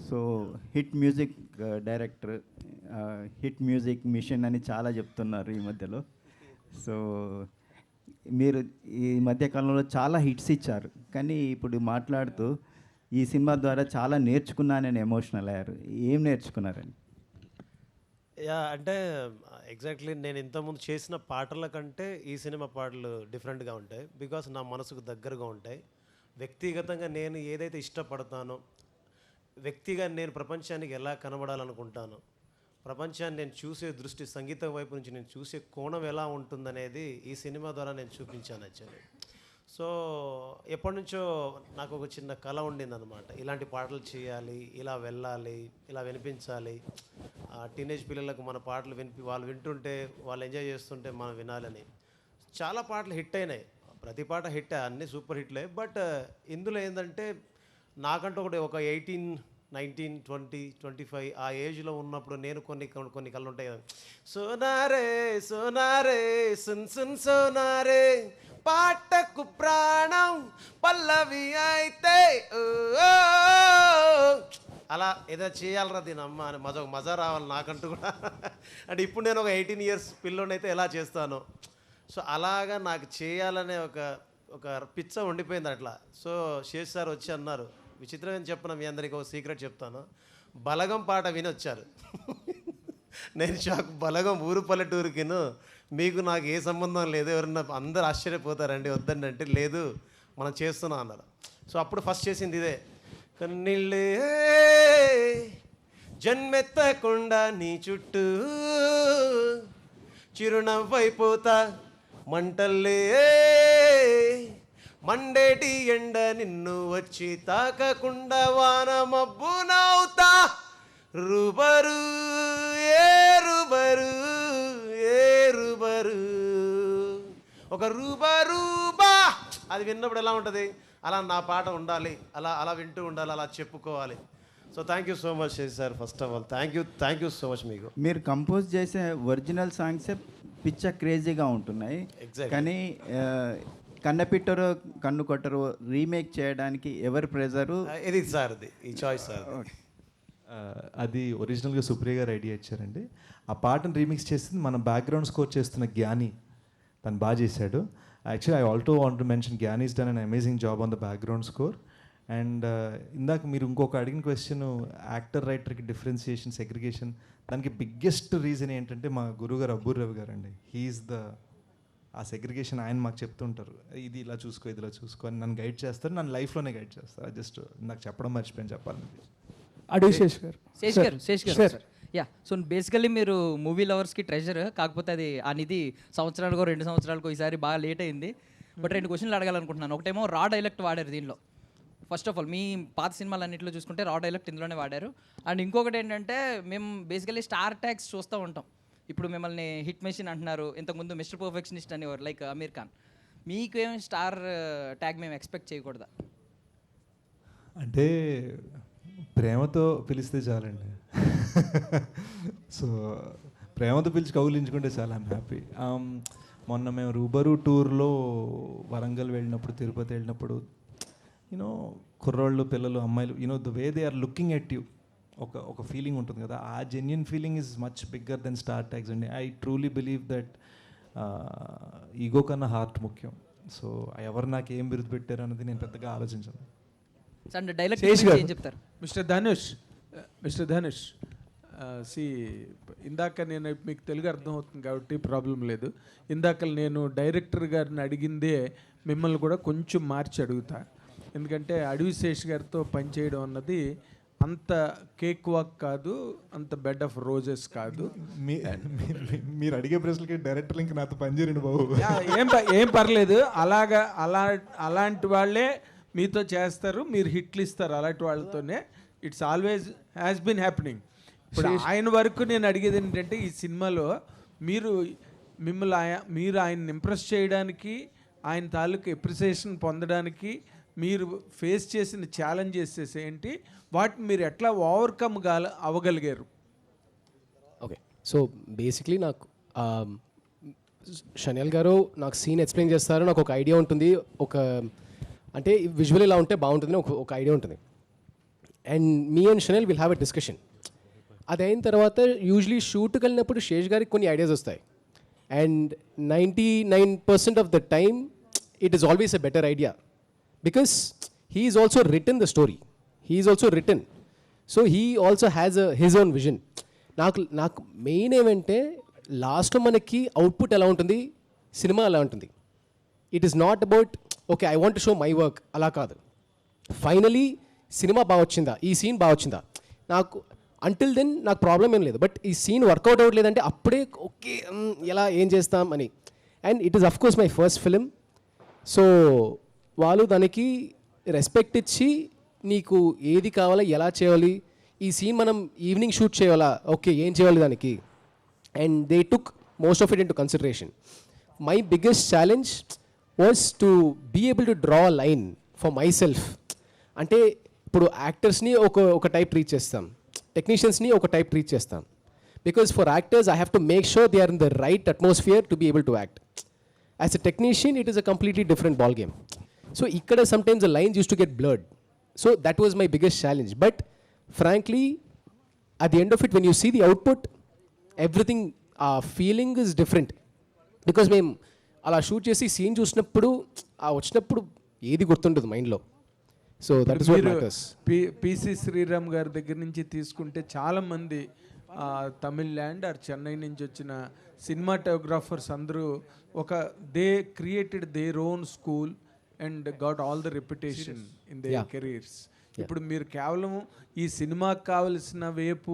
so hit music director, hit music mission అని చాలా చెప్తున్నారు ఈ మధ్యలో. సో మీరు ఈ మధ్యకాలంలో చాలా హిట్స్ ఇచ్చారు, కానీ ఇప్పుడు మాట్లాడుతూ ఈ సినిమా ద్వారా చాలా నేర్చుకున్నానని ఎమోషనల్ అయ్యారు. ఏం నేర్చుకున్నారండి? అంటే ఎగ్జాక్ట్లీ నేను ఇంతకుముందు చేసిన పాటల కంటే ఈ సినిమా పాటలు డిఫరెంట్గా ఉంటాయి. బికాస్ నా మనసుకు దగ్గరగా ఉంటాయి. వ్యక్తిగతంగా నేను ఏదైతే ఇష్టపడతానో, వ్యక్తిగా నేను ప్రపంచానికి ఎలా కనబడాలనుకుంటాను, ప్రపంచాన్ని నేను చూసే దృష్టి, సంగీతం వైపు నుంచి నేను చూసే కోణం ఎలా ఉంటుందనేది ఈ సినిమా ద్వారా నేను చూపించాను యాక్చువల్లీ. సో ఎప్పటి నుంచో నాకు ఒక చిన్న కళ ఉండిందనమాట, ఇలాంటి పాటలు చేయాలి, ఇలా వెళ్ళాలి, ఇలా వినిపించాలి, టీనేజ్ పిల్లలకు మన పాటలు వాళ్ళు వింటుంటే, వాళ్ళు ఎంజాయ్ చేస్తుంటే మనం వినాలని. చాలా పాటలు హిట్ అయినాయి, ప్రతి పాట హిట్, అన్నీ సూపర్ హిట్లే. బట్ ఇందులో ఏంటంటే నాకంటూ ఒక 18, 19, 20, 25 ఆ ఏజ్లో ఉన్నప్పుడు నేను కొన్ని కళ్ళు ఉంటాయి కదా, సోనారే సోనారే సున్ సున్ సోనారే పాటకు ప్రాణం పల్లవి అయితే అలా ఏదో చేయాలరా దీని అమ్మ అని మజా రావాలి నాకంటూ కూడా. అంటే ఇప్పుడు నేను ఒక 18 years పిల్లోనైతే ఎలా చేస్తాను, సో అలాగా నాకు చేయాలనే ఒక పిచ్చ ఉండిపోయింది అట్లా. సో శేష్ సార్ వచ్చి అన్నారు, విచిత్రమైన చెప్పను మీ అందరికీ ఒక సీక్రెట్ చెప్తాను, బలగం పాట విని వచ్చారు. నేను షాక్, బలగం ఊరు పల్లెటూరుకిను మీకు నాకు ఏ సంబంధం లేదు, ఎవరన్నా అందరు ఆశ్చర్యపోతారండి వద్దండి అంటే, లేదు మనం చేస్తున్నాం అన్నారు. సో అప్పుడు ఫస్ట్ చేసింది ఇదే, కన్నీళ్ళే జన్మెత్తకుండా నీ చుట్టూ చిరునవ్వైపోతా మంటల్లే మండేటి ఎండ నిన్ను వచ్చి తాకకుండా వాన మబ్బు నవ్వుతా రుబరు ఏ రుబరు ఏ రుబరు ఒక రూబా అది విన్నప్పుడు ఎలా ఉంటుంది, అలా నా పాట ఉండాలి, అలా వింటూ ఉండాలి, అలా చెప్పుకోవాలి. So thank you so much Sesh sir. First of all thank you so much. మీకు మీరు కంపోజ్ చేసే ఒరిజినల్ సాంగ్సే పిచ్చ క్రేజీగా ఉంటున్నాయి, కానీ కన్నపిట్టరు కన్ను కొట్టరు రీమేక్ చేయడానికి ఎవరి ప్రెజరు? ఇది సార్ ఈ చాయిస్ సార్. అది ఒరిజినల్గా సుప్రియ గారు ఐడియా ఇచ్చారండి. ఆ పాటను రీమిక్స్ చేసింది మన బ్యాక్గ్రౌండ్ స్కోర్ చేస్తున్న జ్ఞాని. తను బాగా చేశాడు. Actually I also want to mention Gnani is done an amazing job on the background score. And ఇందాక మీరు ఇంకొక అడిగిన క్వశ్చన్ యాక్టర్ రైటర్కి డిఫరెన్సియేషన్ సెగ్రిగేషన్, దానికి బిగ్గెస్ట్ రీజన్ ఏంటంటే మా గురుగారు అబ్బూర్ రవి గారు అండి. హీఈస్ ఆ సెగ్రిగేషన్ ఆయన మాకు చెప్తుంటారు, ఇది ఇలా చూసుకో ఇది ఇలా చూసుకో అని నన్ను గైడ్ చేస్తారు, నన్ను లైఫ్లోనే గైడ్ చేస్తారు. జస్ట్ నాకు చెప్పడం మర్చిపోయాను చెప్పాలని. శేష్ గారు సార్ యా. సో బేసికల్లీ మీరు మూవీ లవర్స్కి ట్రెజర్, కాకపోతే అది ఆ నిధి సంవత్సరాలకో 2 సంవత్సరాలకో ఈసారి బాగా లేట్ అయింది. బట్ 2 క్వశ్చన్లు అడగాలనుకుంటున్నాను. ఒకటేమో రా డైలెక్ట్ వాడారు దీనిలో. ఫస్ట్ ఆఫ్ ఆల్ మీ పాత సినిమాలన్నింటిలో చూసుకుంటే రా డైలెక్ట్ ఇందులోనే వాడారు. అండ్ ఇంకొకటి ఏంటంటే మేము బేసికల్లీ స్టార్ ట్యాగ్స్ చూస్తూ ఉంటాం. ఇప్పుడు మిమ్మల్ని హిట్ మెషిన్ అంటున్నారు, ఇంతకుముందు మిస్టర్ పర్ఫెక్షనిస్ట్ అనేవారు లైక్ అమీర్ ఖాన్. మీకు ఏం స్టార్ ట్యాగ్ మేము ఎక్స్పెక్ట్ చేయకూడదా? అంటే ప్రేమతో పిలిస్తే చాలండి. సో ప్రేమతో పిలిచి కౌలించుకుంటే చాలా ఐమ్ హ్యాపీ. మొన్న మేము రూబరు టూర్లో వరంగల్ వెళ్ళినప్పుడు, తిరుపతి వెళ్ళినప్పుడు, యూనో కుర్రోళ్ళు పిల్లలు అమ్మాయిలు, you know the way they are looking at you, ఒక ఫీలింగ్ ఉంటుంది కదా, ఆ genuine feeling is much bigger than star tags అండి. I truly believe that ego కన్నా హార్ట్ ముఖ్యం. సో ఎవరు నాకు ఏం బిరుదు పెట్టారు అన్నది నేను పెద్దగా ఆలోచించాను. ఏం చెప్తారు మిస్టర్ ధనుష్? ఇందాక నేను మీకు తెలుగు అర్థం అవుతుంది కాబట్టి ప్రాబ్లం లేదు. ఇందాక నేను డైరెక్టర్ గారిని అడిగిందే మిమ్మల్ని కూడా కొంచెం మార్చి అడుగుతా. ఎందుకంటే అడవి శేష్ గారితో పనిచేయడం అన్నది అంత కేక్ వాక్ కాదు, అంత బెడ్ ఆఫ్ రోజెస్ కాదు. మీరు అడిగే ప్రశ్నలకి డైరెక్టర్ ఇంకా నాతో పనిచేయండి బాబు. ఏం పర్లేదు, అలాంటి వాళ్ళే మీతో చేస్తారు, మీరు హిట్లు ఇస్తారు అలాంటి వాళ్ళతోనే. It's always has been happening. ఇప్పుడు ఆయన వరకు నేను అడిగేది ఏంటంటే, ఈ సినిమాలో మీరు ఆయన్ని ఇంప్రెస్ చేయడానికి, ఆయన తాలూకు ఎప్రిసియేషన్ పొందడానికి మీరు ఫేస్ చేసిన ఛాలెంజెస్ ఏంటి, వాటిని మీరు ఎట్లా ఓవర్కమ్ అవ్వగలిగారు? ఓకే, సో బేసిక్లీ నాకు షనియల్ గారు నాకు సీన్ ఎక్స్ప్లెయిన్ చేస్తారు, నాకు ఒక ఐడియా ఉంటుంది, అంటే విజువల్ ఇలా ఉంటే బాగుంటుందని ఒక ఐడియా ఉంటుంది. And me and Shaniel will have a discussion. అది అయిన తర్వాత యూజువలీ షూట్కి వెళ్ళినప్పుడు శేష్ గారికి కొన్ని ఐడియాస్ వస్తాయి. And 99% of the time it is always a better idea, because he is also written the story, he is also written, so he also has his own vision. నాకు మెయిన్ ఏమంటే లాస్ట్లో మనకి అవుట్పుట్ ఎలా ఉంటుంది, సినిమా ఎలా ఉంటుంది. It is not about okay I want to show my work, అలా కాదు. ఫైనలీ సినిమా బాగా వచ్చిందా, ఈ సీన్ బాగా వచ్చిందా, నాకు అంటిల్ దెన్ నాకు ప్రాబ్లం ఏం లేదు. బట్ ఈ సీన్ వర్కౌట్ అవ్వట్లేదంటే అప్పుడే ఓకే ఎలా ఏం చేస్తాం అని. And it is of course my first film, so వాళ్ళు దానికి రెస్పెక్ట్ ఇచ్చి నీకు ఏది కావాలా, ఎలా చేయాలి, ఈ సీన్ మనం ఈవినింగ్ షూట్ చేయాలా, ఓకే ఏం చేయాలి దానికి. And they took most of it into consideration. My biggest challenge was to be able to draw a line for myself. అంటే ఇప్పుడు యాక్టర్స్ని ఒక టైప్ ట్రీట్ చేస్తాం, టెక్నీషియన్స్ని ఒక టైప్ ట్రీట్ చేస్తాం. Because for actors I have to make sure they are in the right atmosphere to be able to act. As a technician it is a completely different ball game. So ikkada sometimes the lines used to get blurred. So that was my biggest challenge. But frankly, at the end of it, when you see the output, everything feeling is different. Because మేము అలా షూట్ చేసి సీన్ చూసినప్పుడు వచ్చినప్పుడు ఏది గుర్తుండదు మైండ్లో. So that is what matters. PC Sreeram గారి దగ్గర నుంచి తీసుకుంటే చాలామంది తమిళనాడు ఆర్ చెన్నై నుంచి వచ్చిన సినిమాటోగ్రాఫర్స్ అందరూ they created their own school and got all the reputation in there careers. ఇప్పుడు మీరు కేవలం ఈ సినిమాకి కావలసిన వైపు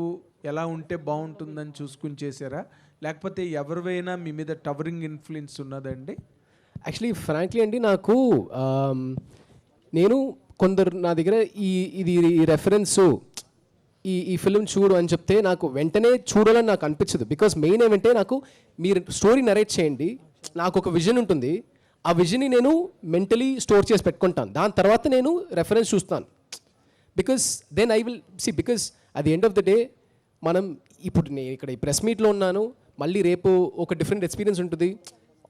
ఎలా ఉంటే బాగుంటుందని చూసుకుని చేశారా, లేకపోతే ఎవరివైనా మీ మీద టవరింగ్ ఇన్ఫ్లుయెన్స్ ఉన్నదండి? యాక్చువల్లీ ఫ్రాంక్లీ అండి, నాకు నేను కొందరు నా దగ్గర ఇది రెఫరెన్సు ఈ ఫిల్మ్ చూడు అని చెప్తే నాకు వెంటనే చూడాలని నాకు అనిపించదు. బికాస్ మెయిన్ ఏమంటే నాకు మీరు స్టోరీ నరేట్ చేయండి, నాకు ఒక విజన్ ఉంటుంది, ఆ విజన్ని నేను మెంటలీ స్టోర్ చేసి పెట్టుకుంటాను, దాని తర్వాత నేను రెఫరెన్స్ చూస్తాను. Because then I will see, because at the end of the day మనం ఇప్పుడు నేను ఇక్కడ ఈ ప్రెస్ మీట్లో ఉన్నాను, మళ్ళీ రేపు ఒక డిఫరెంట్ ఎక్స్పీరియన్స్ ఉంటుంది,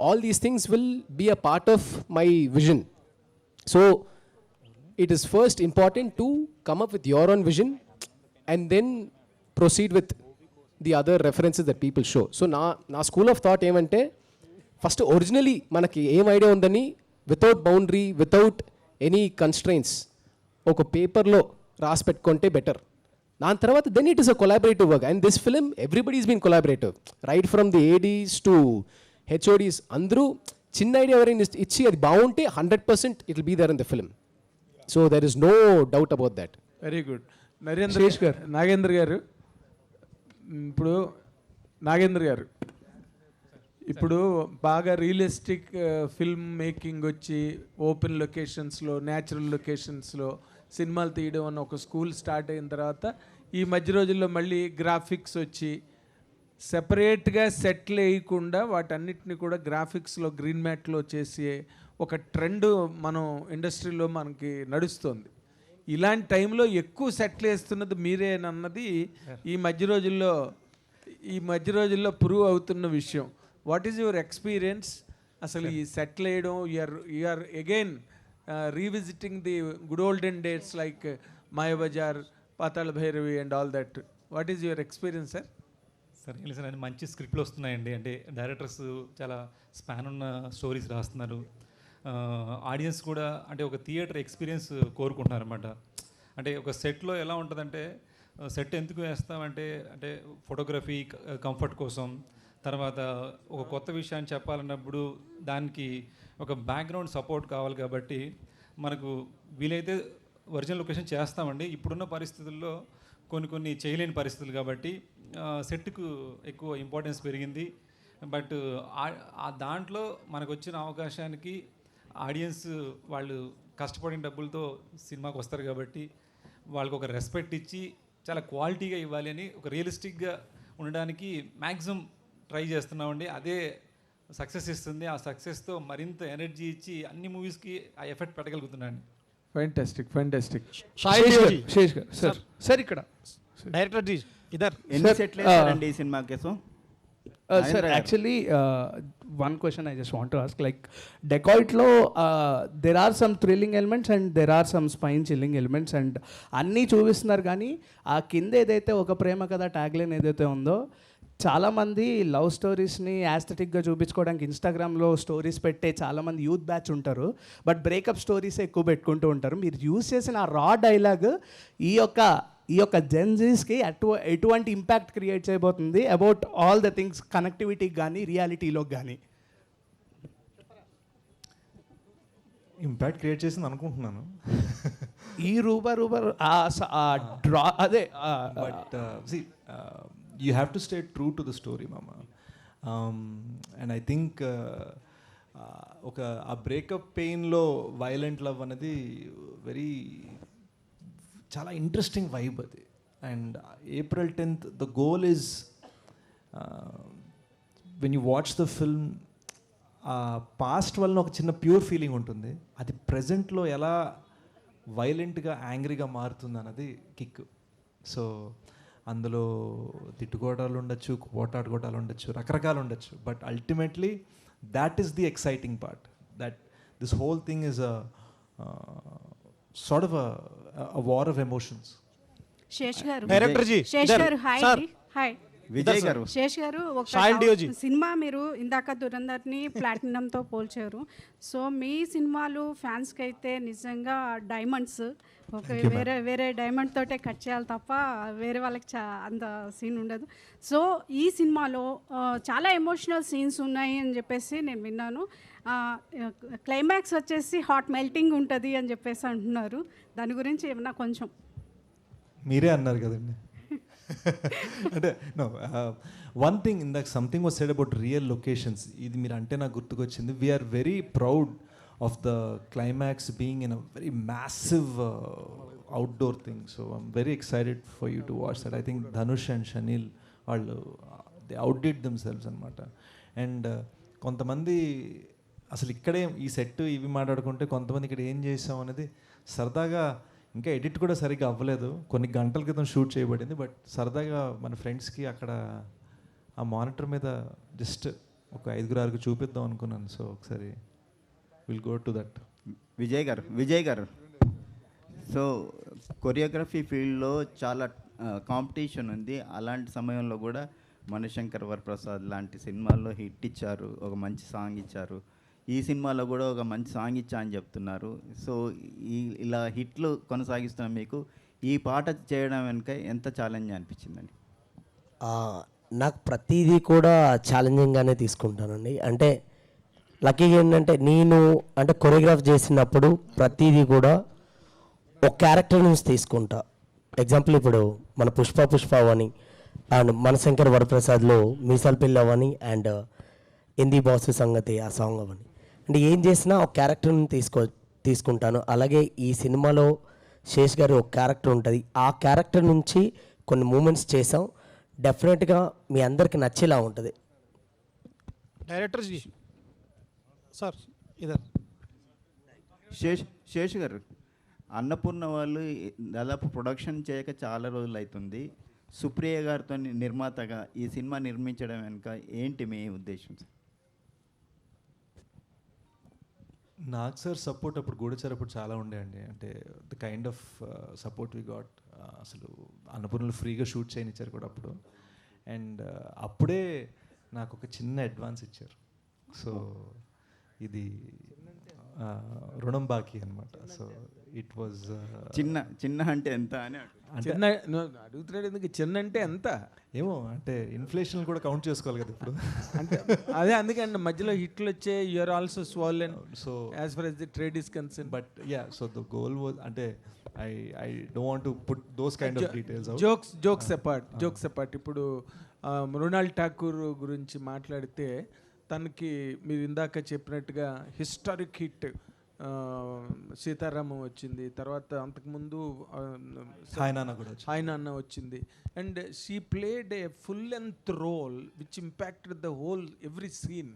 all these things will be a part of my vision. So it is first important to come up with your own vision and then proceed with the other references that people show. So నా స్కూల్ ఆఫ్ థాట్ ఏమంటే ఫస్ట్ ఒరిజినలీ మనకి ఏం ఐడియా ఉందని without boundary without any constraints ఒక పేపర్లో రాసి పెట్టుకుంటే బెటర్. దాని తర్వాత then it is a collaborative work. And this film everybody is been collaborative, right from the ADs to HODs. అందరూ చిన్న ఐడియా ఎవరైనా ఇచ్చి అది బాగుంటే 100% it will be there in the film. So there is no doubt about that. Very good. Nagendra గారు ఇప్పుడు ఇప్పుడు బాగా రియలిస్టిక్ ఫిల్మ్ మేకింగ్ వచ్చి ఓపెన్ లొకేషన్స్లో న్యాచురల్ లొకేషన్స్లో సినిమాలు తీయడం అన్న ఒక స్కూల్ స్టార్ట్ అయిన తర్వాత ఈ మధ్య రోజుల్లో మళ్ళీ గ్రాఫిక్స్ వచ్చి సెపరేట్గా సెట్లు వేయకుండా వాటన్నిటిని కూడా గ్రాఫిక్స్లో గ్రీన్ మ్యాట్లో చేసే ఒక ట్రెండ్ మనం ఇండస్ట్రీలో మనకి నడుస్తుంది. ఇలాంటి టైంలో ఎక్కువ సెట్లు వేస్తున్నది మీరేనన్నది ఈ మధ్య రోజుల్లో ప్రూవ్ అవుతున్న విషయం. What is your experience? అసలు ఈ సెట్లు వేయడం you're again revisiting the good olden days like Mayabazar, Pathala Bhairavi and all that. What is your experience sir? Sir ఏం లేదు సార్, మంచి స్క్రిప్ట్లు వస్తున్నాయండి. అంటే డైరెక్టర్స్ చాలా స్పాన్ ఉన్న స్టోరీస్ రాస్తున్నారు. ఆడియన్స్ కూడా అంటే ఒక థియేటర్ ఎక్స్పీరియన్స్ కోరుకుంటున్నారు అనమాట. అంటే ఒక సెట్లో ఎలా ఉంటుందంటే, సెట్ ఎందుకు వేస్తామంటే అంటే ఫోటోగ్రఫీ కంఫర్ట్ కోసం, తర్వాత ఒక కొత్త విషయాన్ని చెప్పాలన్నప్పుడు దానికి ఒక బ్యాక్గ్రౌండ్ సపోర్ట్ కావాలి. కాబట్టి మనకు వీలైతే ఒరిజినల్ లొకేషన్ చేస్తామండి. ఇప్పుడున్న పరిస్థితుల్లో కొన్ని చేయలేని పరిస్థితులు కాబట్టి సెట్కు ఎక్కువ ఇంపార్టెన్స్ పెరిగింది. బట్ దాంట్లో మనకు వచ్చిన అవకాశానికి ఆడియన్స్ వాళ్ళు కష్టపడిన డబ్బులతో సినిమాకి వస్తారు కాబట్టి వాళ్ళకి ఒక రెస్పెక్ట్ ఇచ్చి చాలా క్వాలిటీగా ఇవ్వాలి అని ఒక రియలిస్టిక్గా ఉండడానికి మ్యాక్సిమం ట్రై చేస్తున్నామండి. అదే సక్సెస్ ఇస్తుంది. ఆ సక్సెస్తో మరింత ఎనర్జీ ఇచ్చి అన్ని మూవీస్కి ఆ ఎఫెక్ట్ పెట్టగలుగుతున్నాను. ఫ్యాంటాస్టిక్. శేష్ గారు సార్ ఇక్కడ డైరెక్టర్ జీ ఇదర్ ఎన్ని సెట్లు వేస్తారండి ఈ సినిమా కోసం? Sir, actually, one question I just want to ask, like Decoit-lo, there are some thrilling elements and there are some spine-chilling elements, and అన్నీ చూపిస్తున్నారు. కానీ ఆ కింద ఏదైతే ఒక ప్రేమ కథ ట్యాగ్లైన్ ఏదైతే ఉందో, చాలామంది లవ్ స్టోరీస్ని యాస్థెటిక్గా చూపించుకోవడానికి ఇన్స్టాగ్రామ్లో స్టోరీస్ పెట్టే చాలామంది యూత్ బ్యాచ్ ఉంటారు. బట్ బ్రేకప్ స్టోరీస్ ఎక్కువ పెట్టుకుంటూ ఉంటారు. మీరు యూజ్ చేసిన ఆ రా డైలాగ్ ఈ యొక్క జెన్జీస్కి ఎటువంటి ఇంపాక్ట్ క్రియేట్ చేయబోతుంది అబౌట్ ఆల్ ద థింగ్స్, కనెక్టివిటీకి కానీ రియాలిటీలో కానీ? ఇంపాక్ట్ క్రియేట్ చేసింది అనుకుంటున్నాను. ఈ రూబర్ డ్రా అదే but you have to stay true to the story, mama. And I think ఒక ఆ బ్రేకప్ పెయిన్లో వైలెంట్ లవ్ అనేది చాలా ఇంట్రెస్టింగ్ వైబ్ అది. And April 10th the goal is when you watch the film, past వలన ఒక చిన్న ప్యూర్ ఫీలింగ్ ఉంటుంది. అది ప్రజెంట్లో ఎలా వైలెంట్గా యాంగ్రీగా మారుతుంది అన్నది కిక్. సో అందులో తిట్టుకోవటాలు ఉండొచ్చు, పోటాడుకోవటాలు ఉండొచ్చు, రకరకాలు ఉండొచ్చు. But ultimately that is the exciting part, that this whole thing is a sort of a war of emotions. Sesh గారు, డైరెక్టర్ జీ, శేష్ గారు హాయ్ అండి. హాయ్ విజయ్ గారు. శేష్ గారు, ఒక సినిమా మీరు ఇందాక దురంధర్ని ప్లాటినంతో పోల్చారు. సో మీ సినిమాలు ఫ్యాన్స్కి అయితే నిజంగా డైమండ్స్. ఒక వేరే డైమండ్ తోటే కట్ చేయాలి తప్ప వేరే వాళ్ళకి అంత సీన్ ఉండదు. సో ఈ సినిమాలో చాలా ఎమోషనల్ సీన్స్ ఉన్నాయి అని చెప్పేసి నేను విన్నాను. క్లైమాక్స్ వచ్చేసి హాట్ మెల్టింగ్ ఉంటుంది అని చెప్పేసి అంటున్నారు. దాని గురించి ఏమన్నా కొంచెం మీరే అన్నారు కదండి. అంటే నో, వన్ థింగ్ ఇందాక something was said about real locations. ఇది మీరు అంటే నాకు గుర్తుకొచ్చింది. We're very proud of the climax being in a very massive outdoor thing. So I'm very excited for you to watch that. I think Dhanush and Shanil all they outdid themselves anamata. And కొంతమంది అసలు ఇక్కడే ఈ సెట్ ఇవి మాట్లాడుకుంటే కొంతమంది ఇక్కడ ఏం చేసాం అనేది సరదాగా, ఇంకా ఎడిట్ కూడా సరిగ్గా అవ్వలేదు, కొన్ని గంటల క్రితం షూట్ చేయబడింది. బట్ సరదాగా మన ఫ్రెండ్స్కి అక్కడ ఆ మానిటర్ మీద జస్ట్ ఒక 5-6 చూపిద్దాం అనుకున్నాను. సో ఒకసారి will go to that. Vijay గారు సో కొరియోగ్రఫీ ఫీల్డ్లో చాలా కాంపిటీషన్ ఉంది. అలాంటి సమయంలో కూడా మణిశంకర్ వరప్రసాద్ లాంటి సినిమాల్లో హిట్ ఇచ్చారు, ఒక మంచి సాంగ్ ఇచ్చారు. ఈ సినిమాలో కూడా ఒక మంచి సాంగ్ ఇచ్చా అని చెప్తున్నారు. సో ఇలా హిట్లు కొనసాగిస్తున్న మీకు ఈ పాట చేయడం వెనుక ఎంత ఛాలెంజ్ అనిపించిందండి? నాకు ప్రతిదీ కూడా ఛాలెంజింగ్గానే తీసుకుంటానండి. అంటే లక్కీగా ఏంటంటే నేను అంటే కొరియోగ్రాఫ్ చేసినప్పుడు ప్రతిదీ కూడా ఒక క్యారెక్టర్ నుంచి తీసుకుంటా. ఎగ్జాంపుల్ ఇప్పుడు మన పుష్ప అవని అండ్ మణిశంకర్ వరప్రసాద్లో మీసాల్ పిల్ల అవని అండ్ హిందీ బాసు సంగతి ఆ సాంగ్ అవని, అంటే ఏం చేసినా ఒక క్యారెక్టర్ని తీసుకుంటాను. అలాగే ఈ సినిమాలో శేష్ గారి ఒక క్యారెక్టర్ ఉంటుంది, ఆ క్యారెక్టర్ నుంచి కొన్ని మూమెంట్స్ చేసాం. డెఫినెట్గా మీ అందరికి నచ్చేలా ఉంటుంది. డైరెక్టర్ జీ సార్ ఇదర్ శేష్ గారు, అన్నపూర్ణ వాళ్ళు దాదాపు ప్రొడక్షన్ చేయక చాలా రోజులు అవుతుంది. సుప్రియ గారితో నిర్మాతగా ఈ సినిమా నిర్మించడం వెనుక ఏంటి మీ ఉద్దేశం? నాకు సార్ సపోర్ట్ అప్పుడు గూఢచారి అప్పుడు చాలా ఉండే అండి. అంటే the kind of support we got, అసలు అన్నపూర్ణలో ఫ్రీగా షూట్ చేయనిచ్చారు కూడా అప్పుడు. అండ్ అప్పుడే నాకు ఒక చిన్న అడ్వాన్స్ ఇచ్చారు. సో ఇది రుణం బాకీ అనమాట. సో ఇట్ వాజ్ చిన్న అంటే ఎంత అని చిన్న అడుగుతున్నాడు ఎందుకు, చిన్న అంటే ఎంత ఏమో, అంటే ఇన్ఫ్లేషన్ కూడా కౌంట్ చేసుకోవాలి కదా ఇప్పుడు. అంటే అదే అందుకండి మధ్యలో హిట్లు వచ్చే you are also swollen. So as far as the trade is concern. But yeah, so the goal was, అంటే I don't want to put those kind of details out. Jokes apart ఇప్పుడు మృణాల్ ఠాకూర్ గురించి మాట్లాడితే తనకి మీరు ఇందాక చెప్పినట్టుగా హిస్టారిక్ హిట్ సీతారామం వచ్చింది, తర్వాత అంతకుముందు హాయ్ నాన్న వచ్చింది. And she played a full length role which impacted the whole every scene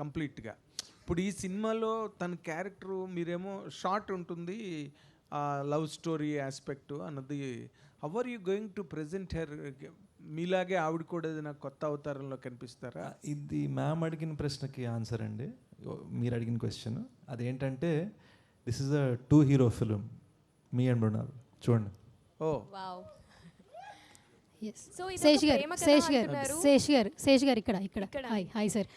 కంప్లీట్గా. ఇప్పుడు ఈ సినిమాలో తన క్యారెక్టరు మీరేమో షార్ట్ ఉంటుంది, లవ్ స్టోరీ ఆస్పెక్ట్ అన్నది. How are you going to present her? మీలాగే ఆవిడ కూడా నాకు కొత్త అవతారంలో కనిపిస్తారా? ఇది మ్యామ్ అడిగిన ప్రశ్నకి ఆన్సర్ అండి, మీరు అడిగిన క్వశ్చన్. అదేంటంటే this is a 2 hero film, మీ అండ్ మృణాల్. చూడండి. శేష్ గారు ఇక్కడ హాయ్ సార్.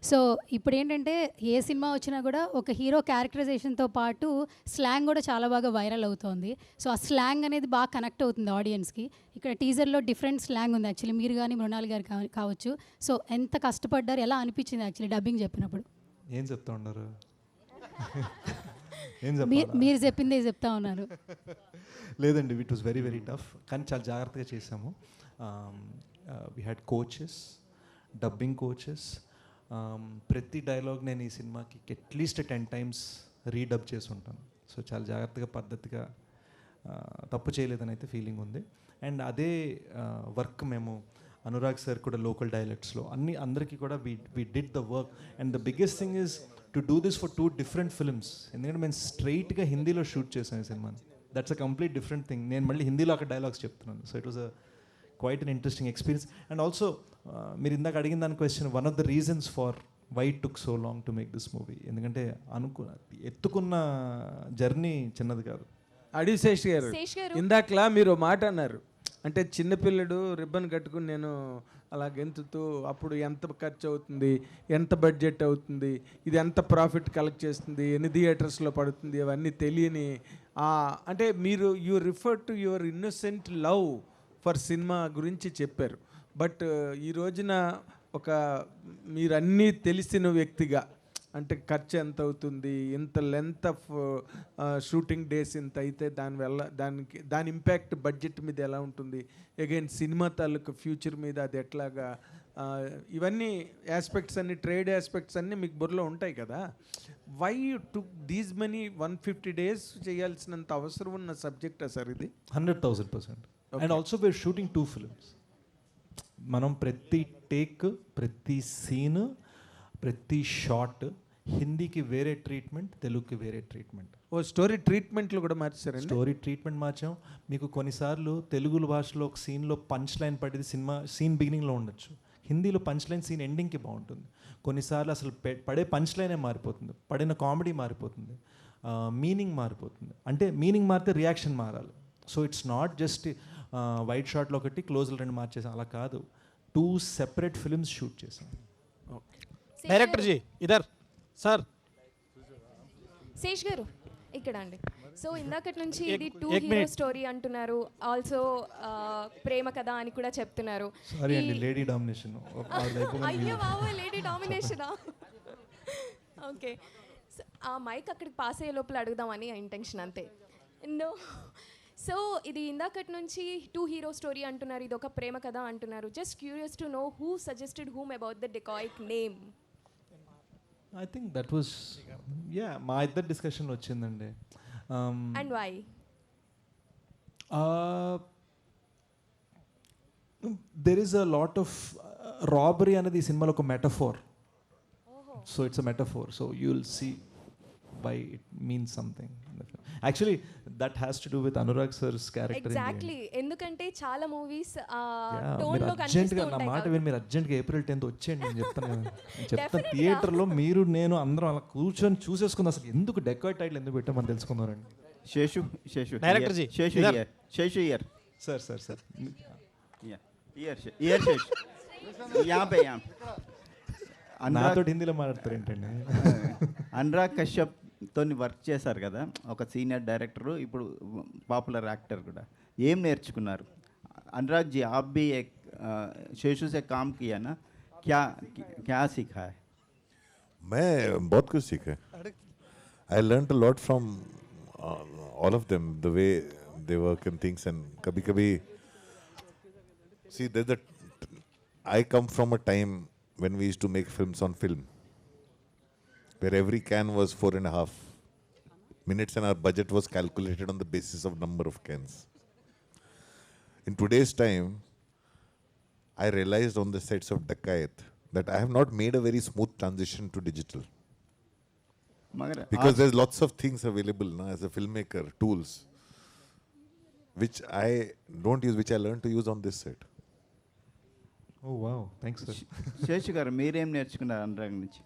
సో ఇప్పుడు ఏంటంటే ఏ సినిమా వచ్చినా కూడా ఒక హీరో క్యారెక్టరైజేషన్తో పాటు స్లాంగ్ కూడా చాలా బాగా వైరల్ అవుతుంది. సో ఆ స్లాంగ్ అనేది బాగా కనెక్ట్ అవుతుంది ఆడియన్స్కి. ఇక్కడ టీజర్లో డిఫరెంట్ స్లాంగ్ ఉంది యాక్చువల్లీ, మీరు కానీ మృణాల్ గారు కావచ్చు. సో ఎంత కష్టపడ్డారు, ఎలా అనిపించింది యాక్చువల్లీ డబ్బింగ్ చెప్పినప్పుడు? ఏం చెప్తా ఉన్నారు? మీరు చెప్పిందే చెప్తా ఉన్నారు. లేదండి, it was very very tough, కానీ చాలా జాగ్రత్తగా చేసాము. We had coaches, dubbing coaches. ప్రతి డైలాగ్ నేను ఈ సినిమాకి అట్లీస్ట్ 10 times రీడబ్ చేసి ఉంటాను. సో చాలా జాగ్రత్తగా పద్ధతిగా, తప్పు చేయలేదని అయితే ఫీలింగ్ ఉంది. అండ్ అదే వర్క్ మేము అనురాగ్ సార్ కూడా లోకల్ డైలెక్ట్స్లో అందరికీ కూడా we did the work. And the biggest thing is to do this for 2 different films. ఎందుకంటే మేము స్ట్రైట్గా హిందీలో షూట్ చేసాం ఈ సినిమాని. That's a complete different thing. నేను మళ్ళీ హిందీలో అక్కడ డైలాగ్స్ చెప్తున్నాను. So it was a quite an interesting experience. And also మీరు ఇందాక అడిగిన దాని question, one of the reasons for why it took so long to make this movie. ఎందుకంటే ఎత్తుకున్న జర్నీ చిన్నది కాదు. అడిగి శేష్ గారు, ఇందాకలా మీరు మాట అన్నారు, అంటే చిన్నపిల్లడు రిబ్బన్ కట్టుకుని నేను అలా గెంతుతూ అప్పుడు ఎంత ఖర్చు అవుతుంది, ఎంత బడ్జెట్ అవుతుంది, ఇది ఎంత ప్రాఫిట్ కలెక్ట్ చేస్తుంది, ఎన్ని థియేటర్స్లో పడుతుంది, అవన్నీ తెలియని అంటే మీరు you refer to your innocent love for cinema గురించి చెప్పారు. బట్ ఈ రోజున ఒక మీరన్నీ తెలిసిన వ్యక్తిగా, అంటే ఖర్చు ఎంత అవుతుంది, ఇంత లెంత్ ఆఫ్ షూటింగ్ డేస్ ఇంత అయితే దానివల్ల దాని ఇంపాక్ట్ బడ్జెట్ మీద ఎలా ఉంటుంది, అగైన్ సినిమా తాలూకు ఫ్యూచర్ మీద అది ఎట్లాగా, ఇవన్నీ ఆస్పెక్ట్స్ అన్ని, ట్రేడ్ ఆస్పెక్ట్స్ అన్నీ మీకు బుర్రలో ఉంటాయి కదా. Why you took these money 150 days చేయాల్సినంత అవసరం ఉన్న సబ్జెక్టా సార్ ఇది? 100,000%. And also we're shooting 2 films. మనం ప్రతి టేక్, ప్రతి సీన్, ప్రతి షాట్ హిందీకి వేరే ట్రీట్మెంట్, తెలుగుకి వేరే ట్రీట్మెంట్. స్టోరీ ట్రీట్మెంట్లు కూడా మార్చారండి. Story treatment మార్చాం. మీకు కొన్నిసార్లు తెలుగు భాషలో ఒక సీన్లో పంచ్ లైన్ పడేది సినిమా సీన్ బిగినింగ్లో ఉండొచ్చు, హిందీలో పంచ్ లైన్ సీన్ ఎండింగ్కి బాగుంటుంది. కొన్నిసార్లు అసలు పడే పంచ్ లైనే మారిపోతుంది, పడిన కామెడీ మారిపోతుంది, మీనింగ్ మారిపోతుంది. అంటే మీనింగ్ మారితే రియాక్షన్ మారాలి. So it's not just wide షాట్లో ఒకటి క్లోజ్లో 2 మార్చేసాం, అలా కాదు. 2 సెపరేట్ ఫిల్మ్స్ షూట్ చేసాం. డైరెక్టర్ జీ ఇదర్ సార్. శేష్ గారు ఇక్కడ అండి. సో ఇందాకటి నుంచి ఇది ఏక్ 2 హీరో minute. స్టోరీ అంటున్నారు, ఆల్సో ప్రేమ కథ అని కూడా చెప్తున్నారు. సారీ అండి, లేడీ డామినేషన్. అయ్యో బాబు, లేడీ డామినేషనా? ఓకే, ఆ మైక్ అక్కడికి పాస్ అయ్యే లోపల అడుగుదామని ఇంటెన్షన్ అంతే. నో, సో ఇది ఇందాకటి నుంచి 2 హీరో స్టోరీ అంటున్నారు, ఇది ఒక ప్రేమ కథ అంటున్నారు. Just curious to know who suggested whom about the Dacoit name. I think that was మా ఇద్దరు డిస్కషన్లో వచ్చిందండి. And why? There is a lot of robbery అనేది ఈ సినిమాలో ఒక metaphor. So it's a metaphor. So you will see why it means something. Actually that has to do with Anurag sir's character. Exactly, ఎందుకంటే చాలా మూవీస్ టోన్ లో కనిపిస్తూ ఉంటాయి. నా మాట విని మీరు అర్జెంట్గా April 10th వచ్చేయండి. నేను చెప్తాను థియేటర్లో మీరు నేను అందరం అలా కూర్చొని చూసేసుకుందాం. అసలు ఎందుకు డెకాయిట్ టైటిల్ ఎందుకు పెట్టామని తెలుసుకుందారండి. శేషు డైరెక్టర్ జీ, శేషు ఇయర్ సార్ ఇయర్ శేషు నాతో హిందీలో మాట్లాడతారు ఏంటండి. అనురాగ్ కశ్యప్ తోని వర్క్ చేశారు కదా, ఒక సీనియర్ డైరెక్టరు, ఇప్పుడు పాపులర్ యాక్టర్ కూడా. ఏం నేర్చుకున్నారు? అనురాగ్ जी आप भी एक शेषु से काम किया ना, क्या सीखा है? मैं बहुत कुछ सीखा. I learned a lot from all of them, the way they work and things. And kabhi see, I come from a time when we used to make films on film, where every can was 4.5 minutes and our budget was calculated on the basis of number of cans. In today's time, I realized on the sets of Dakayat that I have not made a very smooth transition to digital. Because there's lots of things available now as a filmmaker, tools, which I don't use, which I learned to use on this set. Oh wow, thanks sir. Seshu గారు మీరేం నేర్చుకున్నారు అనురాగ్ నుంచి?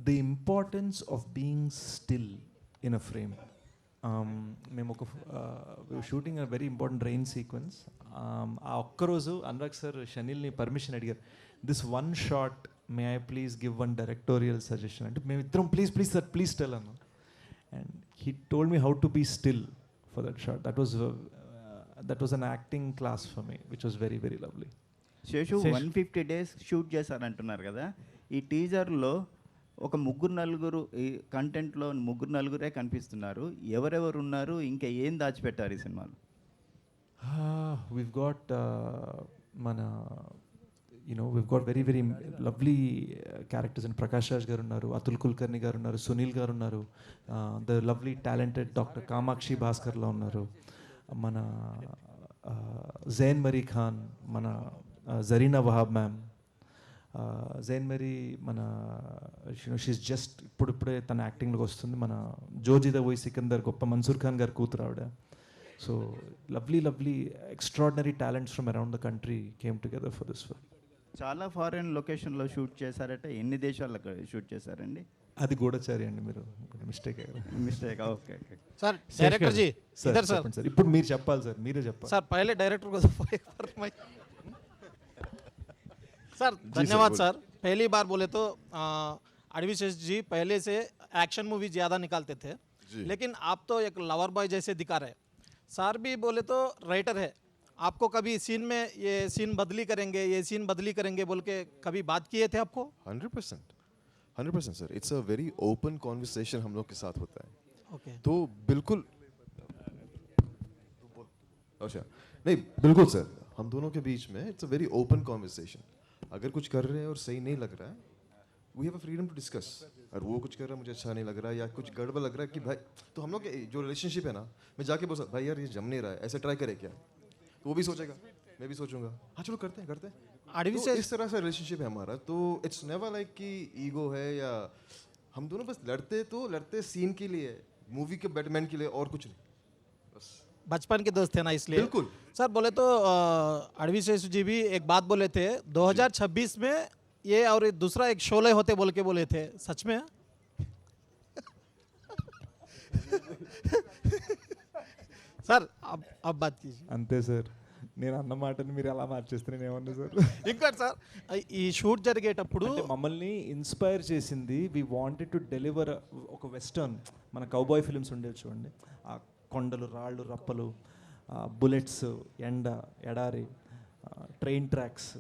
The importance of being still in a frame. మేము ఒక shooting a very important rain sequence. ఆ ఒక్కరోజు అనురాగ్ సార్ షనిల్ని పర్మిషన్ అడిగారు, this one shot may I please give one directorial suggestion అంటే మేము ఇద్దరం ప్లీజ్ సార్ ప్లీజ్ టెల్ అన్నాం. And he told me how to be still for that shot. That was an acting class for me, which was very, very lovely. Seshu 150 days shoot చేశారంటున్నారు కదా, ఈ టీజర్లో ఒక 3-4 ఈ కంటెంట్లో 3-4 కనిపిస్తున్నారు. ఎవరెవరు ఉన్నారు, ఇంకా ఏం దాచిపెట్టారు ఈ సినిమాలో? We've got we've got very, very lovely characters. And Prakash Raj garu unnaru, Atul Kulkarni garu unnaru, Sunil garu unnaru, the lovely talented Dr. Kamakshi Bhaskar la unnaru, మన జైన్ మరీ ఖాన్, మన జరీనా వహాబ్ మ్యామ్. జైన్ మరీ మన షీస్ జస్ట్ ఇప్పుడిప్పుడే తన యాక్టింగ్లోకి వస్తుంది. మన జోజిదా వోయ్ సికందర్ గొప్ప మన్సూర్ ఖాన్ గారు కూతురు ఆవిడ. So lovely extraordinary talents from around the country came together for this film. చాలా ఫారెన్ లొకేషన్లో షూట్ చేశారట, ఎన్ని దేశాల్లో షూట్ చేశారండి? అది గూఢచారి అండి, మీరు mistake okay sir. Director ji ఇधर सर. ఇప్పుడు మీరు చెప్పాలి సార్, మీరే చెప్పాలి सर. पहले डायरेक्टर को सर धन्यवाद सर. पहली बार बोले तो अडवी शेष जी पहले से एक्शन मूवी ज़्यादा निकालते थे, लेकिन आप तो एक लवर बॉय जैसे दिखा रहे. सर भी बोले तो राइटर है, आपको कभी सीन में ये सीन बदली करेंगे बोल के कभी बात किए थे आपको? 100% sir. It's a very open conversation हम लोग के साथ होता है. Okay. तो बिल्कुल अच्छा नहीं, बिल्कुल सर, हम दोनों के बीच में it's a very open conversation. अगर कुछ कर रहे हैं और सही नहीं लग रहा है, we have a freedom to discuss. और वो कुछ कर रहा है मुझे अच्छा नहीं लग रहा है या कुछ गड़बड़ लग रहा है कि भाई, तो हम लोग जो रिलेशनशिप है ना, मैं जाके बोल सकता भाई यार ये जम नहीं रहा है, ऐसे ट्राई करे क्या, तो वो भी सोचेगा, मैं भी सोचूंगा, हाँ चलो करते हैं. तो इस तरह से रिलेशनशिप है हमारा. तो इट्स नेवर लाइक कि ईगो है या हम दोनों बस लड़ते सीन के लिए, मूवी के बैटमैन के लिए, और कुछ नहीं. बस बचपन के दोस्त थे ना इसलिए बिल्कुल सर बोले तो अड़वी शेषु जी भी एक बात बोले थे 2026 में ये और दूसरा एक शोले होते बोल के बोले थे सच में सर अब बात कीजिए అంతే సార్ నేను అన్న మాటని మీరు ఎలా మార్చేస్తే నేను ఏమన్నా సార్ ఇంకోటి సార్ ఈ షూట్ జరిగేటప్పుడు మమ్మల్ని ఇన్స్పైర్ చేసింది వి వాంటెడ్ టు డెలివర్ ఒక వెస్టర్న్ మన కౌబాయ్ ఫిల్మ్స్ ఉండేవి చూడండి ఆ కొండలు రాళ్ళు రప్పలు బుల్లెట్స్ ఎండ ఎడారి ట్రైన్ ట్రాక్స్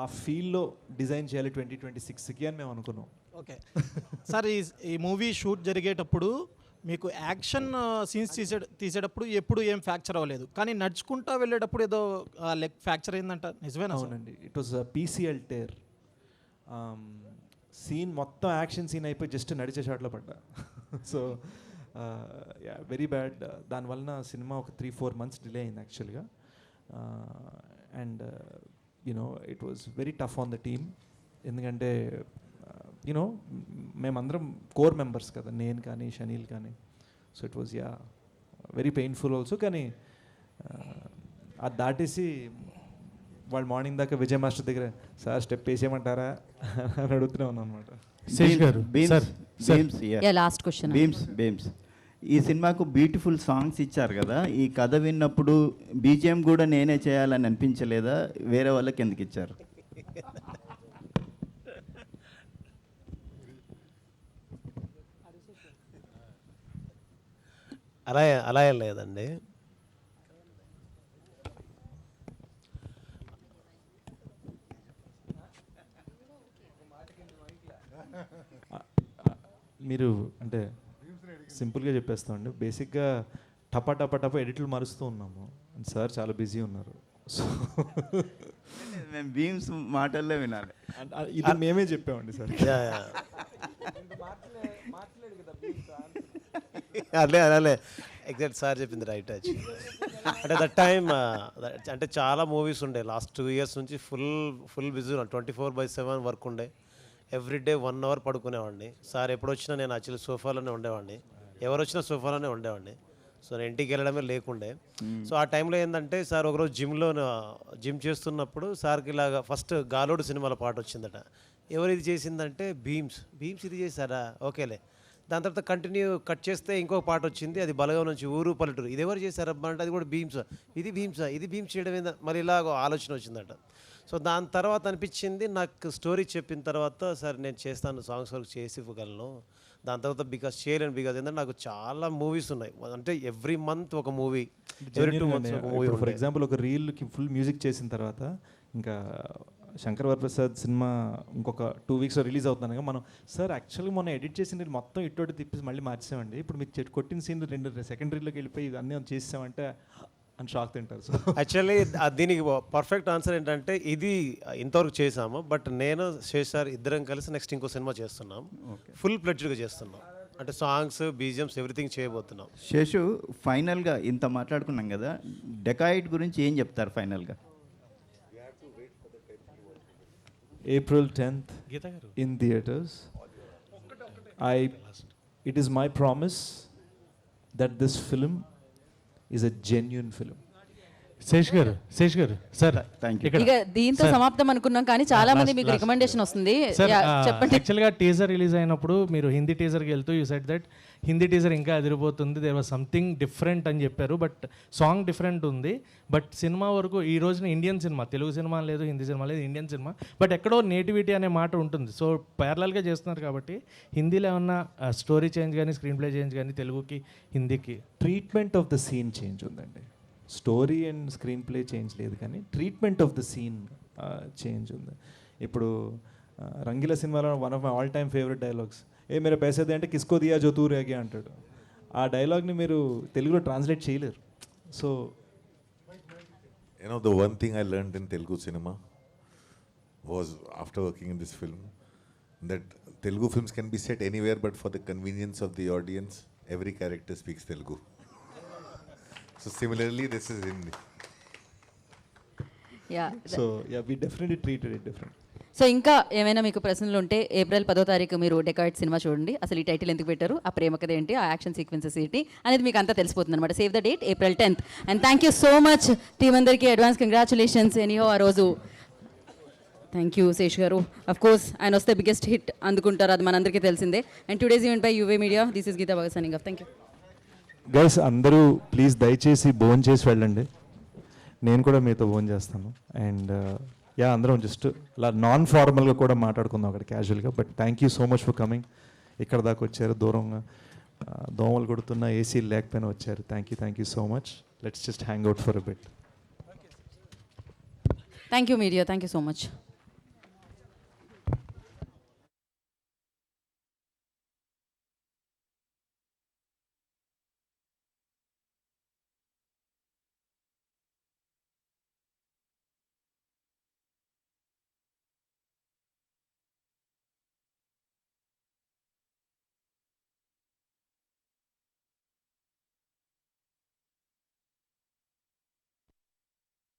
ఆ ఫీల్డ్లో డిజైన్ చేయాలి 2026కి అని మేము అనుకున్నాం. ఓకే సార్ ఈ మూవీ షూట్ జరిగేటప్పుడు మీకు యాక్షన్ సీన్స్ తీసేటప్పుడు ఎప్పుడు ఏం ఫ్రాక్చర్ అవ్వలేదు, కానీ నడుచుకుంటా వెళ్ళేటప్పుడు ఏదో లెగ్ ఫ్రాక్చర్ అయిందంట, నిజమేనా? అవునండి, it was PCL tear. Scene మొత్తం యాక్షన్ సీన్ అయిపోయి జస్ట్ నడిచే షాట్లో పడ్డా. So very bad. దానివలన సినిమా ఒక 3-4 months డిలే అయింది యాక్చువల్గా. And you know it was very tough on the team. ఎందుకంటే యూనో మేమందరం కోర్ మెంబర్స్ కదా, నేను కానీ షనీల్ కానీ. So it was very painful also. కానీ అది దాటేసి వాళ్ళు మార్నింగ్ దాకా విజయ్ మాస్టర్ దగ్గర సార్ స్టెప్ వేసేయమంటారా అని అడుగుతూనే ఉన్నాను అనమాట. లాస్ట్ క్వశ్చన్ బీమ్స్ ఈ సినిమాకు బ్యూటిఫుల్ సాంగ్స్ ఇచ్చారు కదా, ఈ కథ విన్నప్పుడు బీజిఎం కూడా నేనే చేయాలని అనిపించలేదా? వేరే వాళ్ళకి ఎందుకు ఇచ్చారు? అలా ఏం లేదండి. మీరు అంటే సింపుల్గా చెప్పేస్తామండి. బేసిక్గా టపా ఎడిట్లు మారుస్తూ ఉన్నాము. సార్ చాలా బిజీ ఉన్నారు. సో మేము బీమ్స్ మాటల్లో వినాలి. ఇది మేమే చెప్పామండి సార్. అలే ఎగ్జాక్ట్ సార్ చెప్పింది రైట్. అంటే దట్ టైమ్ అంటే చాలా మూవీస్ ఉండే లాస్ట్ 2 years నుంచి ఫుల్ బిజీ ఉన్నాను. 24/7 వర్క్ ఉండే. Everyday 1 hour పడుకునేవాడిని. సార్ ఎప్పుడు వచ్చినా నేను యాక్చువల్లీ సోఫాలోనే ఉండేవాడిని, ఎవరు వచ్చినా సోఫాలోనే ఉండేవాడిని. సో నేను ఇంటికి వెళ్ళడమే లేకుండే. సో ఆ టైంలో ఏంటంటే సార్ ఒకరోజు జిమ్ చేస్తున్నప్పుడు సార్కి ఇలాగా ఫస్ట్ గాలోడు సినిమాలో పాట వచ్చిందట. ఎవరు ఇది చేసిందంటే భీమ్స్ ఇది చేశారా, ఓకేలే. దాని తర్వాత కంటిన్యూ కట్ చేస్తే ఇంకొక పాట వచ్చింది, అది బలగం నుంచి ఊరు పల్లెటూరు. ఇది ఎవరు చేశారబ్బా అంటే అది కూడా భీమ్స్. ఇది భీమ్స్ చేయడం ఏందా, మరి ఇలాగ ఆలోచన వచ్చిందట. సో దాని తర్వాత అనిపించింది నాకు, స్టోరీ చెప్పిన తర్వాత సార్ నేను చేస్తాను, సాంగ్స్ వరకు చేసి ఇవ్వగలను. దాని తర్వాత చేయలేను బికాజ్ ఏంటంటే నాకు చాలా మూవీస్ ఉన్నాయి. అంటే ఎవ్రీ మంత్ ఒక మూవీ, ఎవ్రీ 2 months ఒక మూవీ. ఫర్ ఎగ్జాంపుల్ ఒక రీల్కి ఫుల్ మ్యూజిక్ చేసిన తర్వాత ఇంకా శంకర్ వరప్రసాద్ సినిమా ఇంకొక 2 weeks రిలీజ్ అవుతున్నాగా మనం సార్ యాక్చువల్గా మొన్న ఎడిట్ చేసిన మొత్తం ఇటు తిప్పేసి మళ్ళీ మార్చామండి, ఇప్పుడు మీకు కొట్టిన సీన్ 2 సెకండరీలోకి వెళ్ళిపోయి అన్నీ చేసామంటే అని షాక్ తింటారు. సో యాక్చువల్లీ దీనికి పర్ఫెక్ట్ ఆన్సర్ ఏంటంటే ఇది ఇంతవరకు చేసాము, బట్ నేను శేషార్ ఇద్దరం కలిసి నెక్స్ట్ ఇంకో సినిమా చేస్తున్నాం, ఫుల్ ప్లెడ్జ్డ్గా చేస్తున్నాం. అంటే సాంగ్స్ బీజిఎమ్స్ ఎవ్రీథింగ్ చేయబోతున్నాం. శేషు, ఫైనల్గా ఇంత మాట్లాడుకున్నాం కదా, డెకాయిడ్ గురించి ఏం చెప్తారు ఫైనల్గా? April 10th in theaters. It is my promise that this film is a genuine film. Sesh గారు సార్ ఇక దీంతో సమాప్తం అనుకున్నాం, కానీ చాలా మంది మీకు రికమెండేషన్ వస్తుంది. చెప్పండి. యాక్చువల్గా టీజర్ రిలీజ్ అయినప్పుడు మీరు హిందీ టీజర్కి వెళ్తూ you said that Hindi teaser ఇంకా అదిరిపోతుంది, దేర్ వాజ్ సంథింగ్ డిఫరెంట్ అని చెప్పారు. బట్ సాంగ్ డిఫరెంట్ ఉంది. బట్ సినిమా వరకు ఈ రోజున ఇండియన్ సినిమా, తెలుగు సినిమా లేదు, హిందీ సినిమా లేదు, ఇండియన్ సినిమా. బట్ ఎక్కడో నేటివిటీ అనే మాట ఉంటుంది. సో ప్యారలల్గా చేస్తున్నారు కాబట్టి హిందీలో ఏమన్నా స్టోరీ చేంజ్ కానీ, స్క్రీన్ ప్లే చేంజ్ కానీ, తెలుగుకి హిందీకి treatment of the scene change ఉందండి. Story and screenplay change లేదు, కానీ treatment of the scene change ఉంది. ఇప్పుడు రంగీలా సినిమాలో one of my all time favourite dialogues, ఏ మీరు పైసేది అంటే కిస్కో దియా జో తూ రేగే అంటాడు. ఆ డైలాగ్ని మీరు తెలుగులో ట్రాన్స్లేట్ చేయలేరు. So the one thing I learned in Telugu cinema was after working in this film that Telugu films can be set anywhere, but for the convenience of the audience, every character speaks Telugu. So similarly, this is Hindi. Yeah. So we definitely treated it different. So ఇంకా ఏమైనా మీకు ప్రశ్నలు ఉంటే ఏప్రిల్ 10వ తారీఖు మీరు డెకాయిడ్ సినిమా చూడండి. అసలు ఈ టైటిల్ ఎందుకు పెట్టారు, ఆ ప్రేమ కథ ఏంటి, ఆ యాక్షన్ సీక్వెన్సెస్ ఏంటి అనేది మీకు అంతా తెలిసిపోతుంది అనమాట. Save the date April 10th. And thank you so much team అందరికీ. Advance congratulations. ఎనీహో ఆ రోజు థ్యాంక్ యూ శేష్ గారు. అఫ్ కోర్స్ ఆయన వస్తే బిగ్గెస్ట్ హిట్ అందుకుంటారు, అది మనందరికీ తెలిసిందే. అండ్ టుడేస్ ఈవెంట్ బై యువే media. This is Geetha Bhagat signing off. Thank you guys. అందరూ ప్లీజ్ దయచేసి భోజనం చేసి వెళ్ళండి. నేను కూడా మీతో భోజనం చేస్తాను. అండ్ యా, అందరం జస్ట్ అలా నాన్ ఫార్మల్గా కూడా మాట్లాడుకుందాం అక్కడ క్యాజువల్గా. But thank you so much for coming. ఇక్కడ దాకా వచ్చారు, దూరంగా దోమలు కొడుతున్న ఏసీ లేకపోయినా వచ్చారు. Thank you so much. Let's just hang out for a bit. Thank you media. Thank you so much.